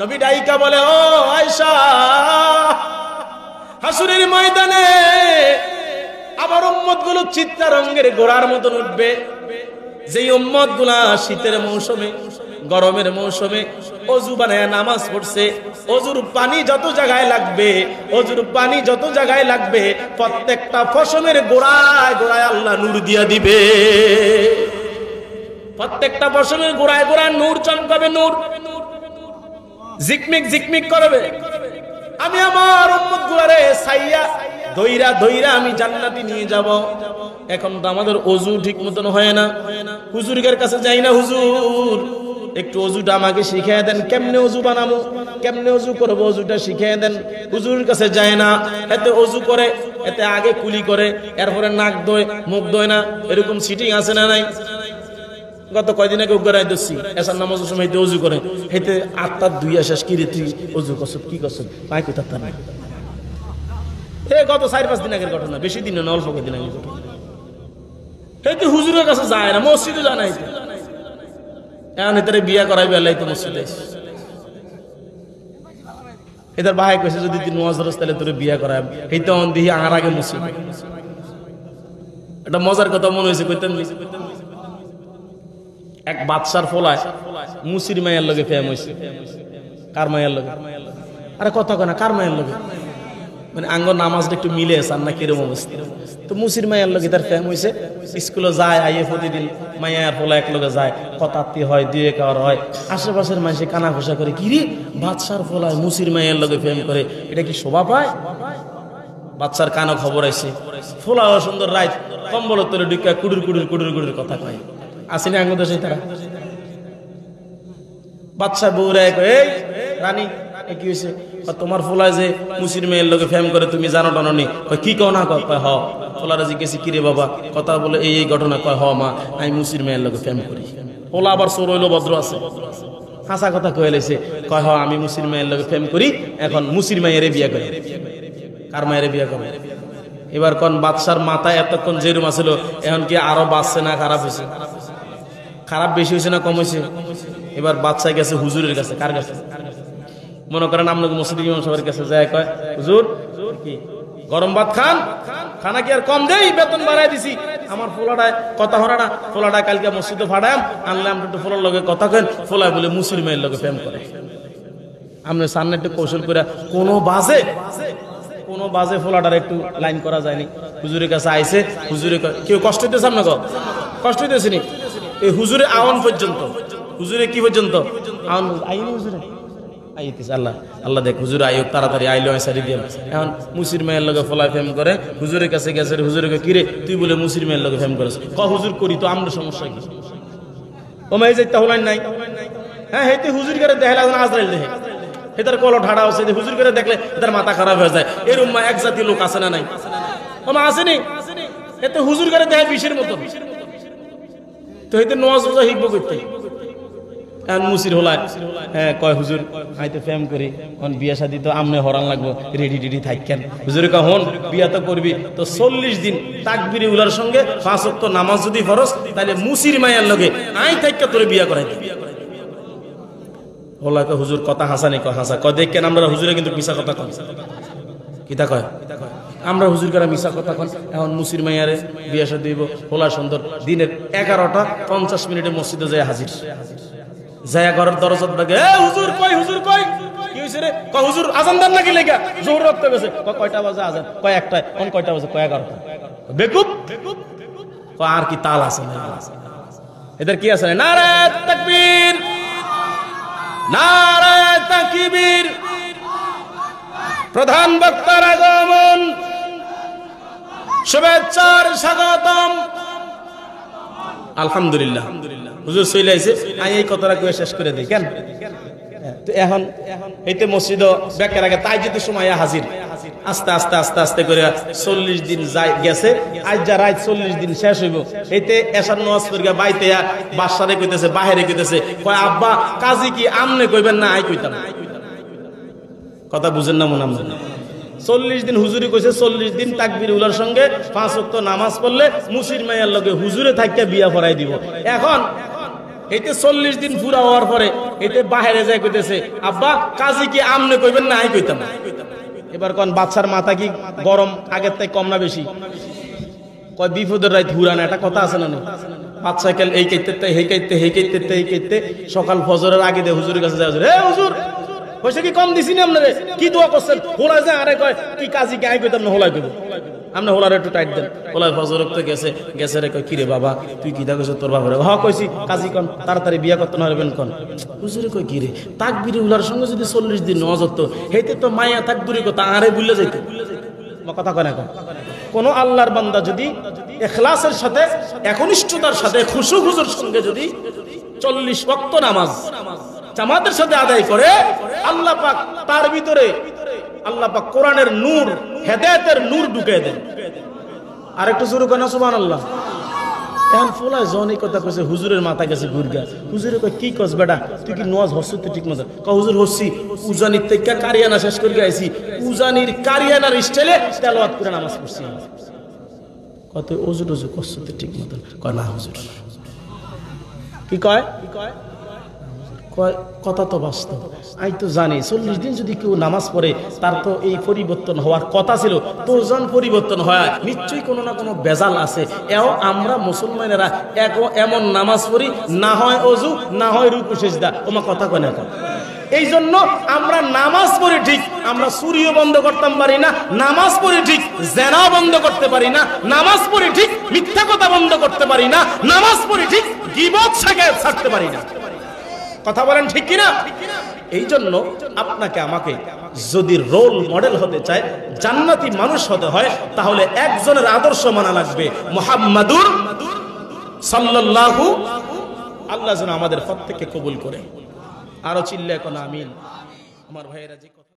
Speaker 1: নবী ডাইকা বলে, ও আয়েশা, হাসরের ময়দানে আবার উম্মত গুলো চিত্রা রঙের ঘোড়ার মতন উঠবে। যেই উম্মত গুলা শীতের মৌসুমে, গরমের মৌসুমে অজু বানায় নামাজ পড়ছে, অজুর পানি যত জায়গায় লাগবে, অজুর পানি যত জায়গায় লাগবে, প্রত্যেকটা ফসমের গোড়ায় গোড়ায় আল্লাহ নূর দিয়া দিবে। প্রত্যেকটা ফসমের গোড়ায় গোড়ায় নূর চমকাবে, নূর ঝিকমিক ঝিকমিক করবে। আমি আমার উম্মত গুলারে সাইয়া ধইরা ধইরা আমি জান্নাতে নিয়ে যাব। এখন তো আমাদের অজু ঠিক মতন হয় না, হুজুরের কাছে যাই না, হুজুর একটু অজুটা আমাকে শিখিয়ে দেন, কেমনে অজু বানাবো, কেমনে অজু করবো, অজুটা শিখিয়ে দেন। হুজুরের কাছে যায় না, এতে অজু করে, এতে আগে কুলি করে, এরপরে নাক ধোয়, মুখ ধোয় না, এরকম সিটিং আছে না নাই? গত কয়দিন আগে উগ্রাই দিচ্ছি, এসার নামাজের সময় অজু করে, হেতে আত্মার দুই শেষ কি রে তুই অজু করছো, কি করছো, পাই কোথার তা নাই। গত 4-5 দিন আগের ঘটনা, বেশি দিন না, অল্প কদিন আগের ঘটনা। হেতে হুজুরের কাছে যায় না, মসজিদে যায় না। এখন এটারে বিয়া করাইবে আল্লাহ তো মসজিদে। এটার ভাই কইছে যদি তুই নামাজ ধরস তাহলে তোরে বিয়া করাই, এই তো অন দিহি আর আগে মসজিদ। এটা মজার কথা মনে হয়েছে, কইতেন এক বাদশার ফলায় মুসির মায়ের লগে ফেম হয়েছে। কার মায়ের লগে? আরে কথা কয় না, কার মায়ের লগে? মানে আঙ্গ নামাজটা একটু মিলে আসার না কিরম অবস্থা। তো মুসির মায়ের লগে তার ফেম হয়েছে, স্কুলে যায়, আইয়ে প্রতিদিন মায়ের ফলা এক লগে যায়, কথাতি হয়, দিয়ে খাওয়ার হয়, আশেপাশের মানুষে কানা ঘোষা করে, কিরে বাদশার ফলায় মুসির মায়ের লগে ফেম করে, এটা কি শোভা পায়? বাচ্চার কানো খবর আইছে, ফোলাও সুন্দর রাইত, কম্বল তোলে ঢুকা কুড়ুর কুড়ুর কুড়ুর কুড়ুর কথা কয়। আসেনি আঙ্গ দেশে তারা? বাচ্চা বউরা এই রানী কি হয়েছে? তোমার ফোলায় যে মুসির মেয়ের লোকে ফেম করে তুমি জানো টানো নি? কি কও না কয় হ। ফোলারা জিজ্ঞেস কিরে বাবা কথা বলে এই ঘটনা, কয় হ মা আমি মুসির মেয়ের লোকে ফেম করি। ফোলা আবার চোর হইলো ভদ্র আছে, হাসা কথা কয়ে লেছে, কয় হ আমি মুসির মেয়ের লোকে ফেম করি, এখন মুসির মেয়ের বিয়ে করে। কার মায়ের বিয়ে করে? এবার কোন বাদশার মাথায় এতক্ষণ যেরুম আছিল, এখন কি আরো বাঁচছে না খারাপ হয়েছে? খারাপ বেশি হয়েছে না কম হয়েছে? এবার বাচ্চা গেছে হুজুরের কাছে। কার কাছে? মনে করেন আপনাকে মসজিদ ইমাম সাহেবের কাছে যায়, কয় হুজুর কি গরম ভাত খান, খানা কি আর কম দেই, বেতন বাড়াই দিছি, আমার ফোলাটায় কথা হরা না, ফোলাটায় কালকে মসজিদে ফাড়াম আনলে আমরা একটু ফোলার লগে কথা কেন, ফোলায় বলে মুসলিম মেয়ের লগে প্রেম করে। আপনি সামনে একটু কৌশল করে কোনো বাজে ফোলাটার একটু লাইন করা যায়নি। হুজুরের কাছে আইছে, হুজুরে কেউ কষ্ট দিতেছে আপনাকে? কষ্ট দিতেছে নি? এই হুজুরে আওয়ান পর্যন্ত, হুজুরে কি পর্যন্ত আওয়ান আইনি, হুজুরে আইতেছে। আল্লাহ দেখ হুজুর আইক তাড়াতাড়ি আইলো সারি দিয়ে। এখন মুসির মায়ের লগে ফলায় ফেম করে, হুজুরের কাছে গেছে, হুজুরকে কিরে তুই বলে মুসির মায়ের লগে ফেম করেছ? হুজুর করি তো, আমরা সমস্যা কি? ও মাই যাইতে হলাইন নাই? হ্যাঁ হেতে হুজুর করে দেখলে আজরাইল দেখে, এটার কলো ঠাড়া হচ্ছে, হুজুর করে দেখলে তার মাথা খারাপ হয়ে যায়। এরকম এক জাতীয় লোক আছে না নাই? ও মা আসেনি? এতে হুজুর করে দেখে বিষের মতো। তো এতে নোয়াজ রোজা হিকবো করতে মুসির হলায়, হ্যাঁ কয় হুজুর আইতে ফেম করি, বিয়া শাদী তো আমনে হরান লাগবো, রেডি টেডি থাকেন। হুজুরে কখন বিয়া তো করবি তো 40 দিন তাকবিরে উলার সঙ্গে 5 ওয়াক্ত নামাজ যদি ফরজ, তাহলে মুসির মায়ের লগে আই থাইকা তোরে বিয়া করাই দিবি। হলা কয় হুজুর কথা হাসানি, কয় হাসা, কয় দেখেন আমরা হুজুরে কিন্তু মিশা কথা কন। কিতা কয়? আমরা হুজুর করা মিশা কথা কন। এখন মুসির মাইয়ারে বিয়া শাদী দিব, হোলা সুন্দর দিনের 11:50 মসজিদে যায় হাজির, যায় ঘরের দরজাত বাগে, এ হুজুর কই, হুজুর কই, কি হইছে রে? কয় হুজুর আজান দেন নাকি লেগা, জোহর রক্ত গেছে। কয় কয়টা বাজে আজান? কয় একটায়। কোন কয়টা বাজে? কয় 11টা। বেকুব, কয় আর কি তাল আছে না? এদের কি আছে? নারায়ে তাকবীর, নারায়ে তাকবীর, প্রধান বক্তার আগমন, শুভেচ্ছার স্বাগতম। আলহামদুলিল্লাহ হুজুর চলে আইছে, আমি এই কথাটা কয়ে শেষ করে দিই কেন? তো এখন এইতে মসজিদ বেকার আগে তাই যেতে সময় হাজির, আস্তে আস্তে আস্তে আস্তে করে 40 দিন যাই গেছে। আজ যা রাত 40 দিন শেষ হইব, এইতে এসার নামাজ পড়িয়া বাইতে বাসারে কইতেছে, বাহিরে কইতেছে, কয় আব্বা কাজী কি আমনে কইবেন না আই কইতাম? কথা বুঝেন না মনে? 40 দিন হুজুরি কইছে, 40 দিন তাকবীর উলার সঙ্গে 5 ওয়াক্ত নামাজ পড়লে মুসির মাইয়ার লগে হুজুরে থাকিয়া বিয়া পড়াই দিব। এখন এইতে 40 দিন পুরা হওয়ার পরে এতে বাহিরে যায় কইতেছে, আব্বা কাজী কি আমনে কইবেন না আই কইতাম? এবার কোন বাচ্চার মাথা কি গরম আগের থেকে কম না বেশি? কয় বিপদের রাত হুরান, একটা কথা আছে না? বাচ্চা কাল এই কাইতে হেই কাইতে, হেই কাইতে এই কাইতে, সকাল ফজরের আগে দে হুজুরের কাছে যায়, এ হুজুর পয়সা কি কম দিছি না আপনারে? কি দোয়া করছেন? হোলা যায় আরে কয় কি কাজী কি আই কইতাম না, হোলাই কইব। আপনি হোলার একটু টাইট দেন। হোলায় ফজর তো গেছে, গেছে রে কয় কিরে বাবা তুই কি দেখছ তোর বাবারে? হ কইছি কাজী কোন তাড়াতাড়ি বিয়া করতে না হবেন কোন? হুজুরে কয় কিরে তাকবীরে উলার সঙ্গে যদি 40 দিন নামাজ হতো, হেতে তো মায়া তাকবীরে কথা আরে ভুলে যাইতো। কথা কয় না? কোন আল্লাহর বান্দা যদি ইখলাসের সাথে, একনিষ্ঠতার সাথে, খুশু খুজুর সঙ্গে যদি 40 ওয়াক্ত নামাজ জামাতের সাথে আদায় করে, আল্লাহ পাক তার ভিতরে আল্লাহ পাক কোরআনের নূর, হেদায়েতের নূর ঢুকিয়ে দেন। আরেকটু জোরে কয় না সুবহানাল্লাহ। এখন ফোলায় জন এই কথা কইছে, হুজুরের মাথা গেছে গুরগা। হুজুরে কয় কি কস বেটা, তুই কি নওয়াজ হচ্ছ তো ঠিক মতো? কয় হুজুর হচ্ছি, উজানির থেকে কারিয়ানা শেষ করে আইছি, উজানির কারিয়ানার স্টাইলে তেলাওয়াত করে নামাজ পড়ছি। কত ওজু টজু করছ তো ঠিক মতো? কয় না হুজুর। কি কয়? কথা তো বাস্তব। আমি তো জানি 40 দিন যদি কেউ নামাজ পড়ে তার তো এই পরিবর্তন হওয়ার কথা ছিল, তোজন পরিবর্তন হয়, নিশ্চয়ই কোনো না কোনো বেজাল আছে। এও আমরা মুসলমানেরা এমন নামাজ পড়ি, না হয় অজু, না হয় রুকু সিজদা। ওমা কথা কয় না। এই জন্য আমরা নামাজ পড়ি ঠিক, আমরা চুরিও বন্ধ করতে পারি না, নামাজ পড়ি ঠিক জেনাও বন্ধ করতে পারি না, নামাজ পড়ি ঠিক মিথ্যা কথা বন্ধ করতে পারি না, নামাজ পড়ি ঠিক গীবত ছাড়তে পারি না। কথা বলেন ঠিক কিনা? এই জন্য আপনাকে আমাকে যদি রোল মডেল হতে চায়, জান্নাতি মানুষ হতে হয়, তাহলে একজনের আদর্শ মানা লাগবে, মুহাম্মাদুর সাল্লাল্লাহু। আল্লাহ যেন আমাদের প্রত্যেককে কবুল করে। আরো চিল্লা এখন আমিন। আমার ভাইয়েরা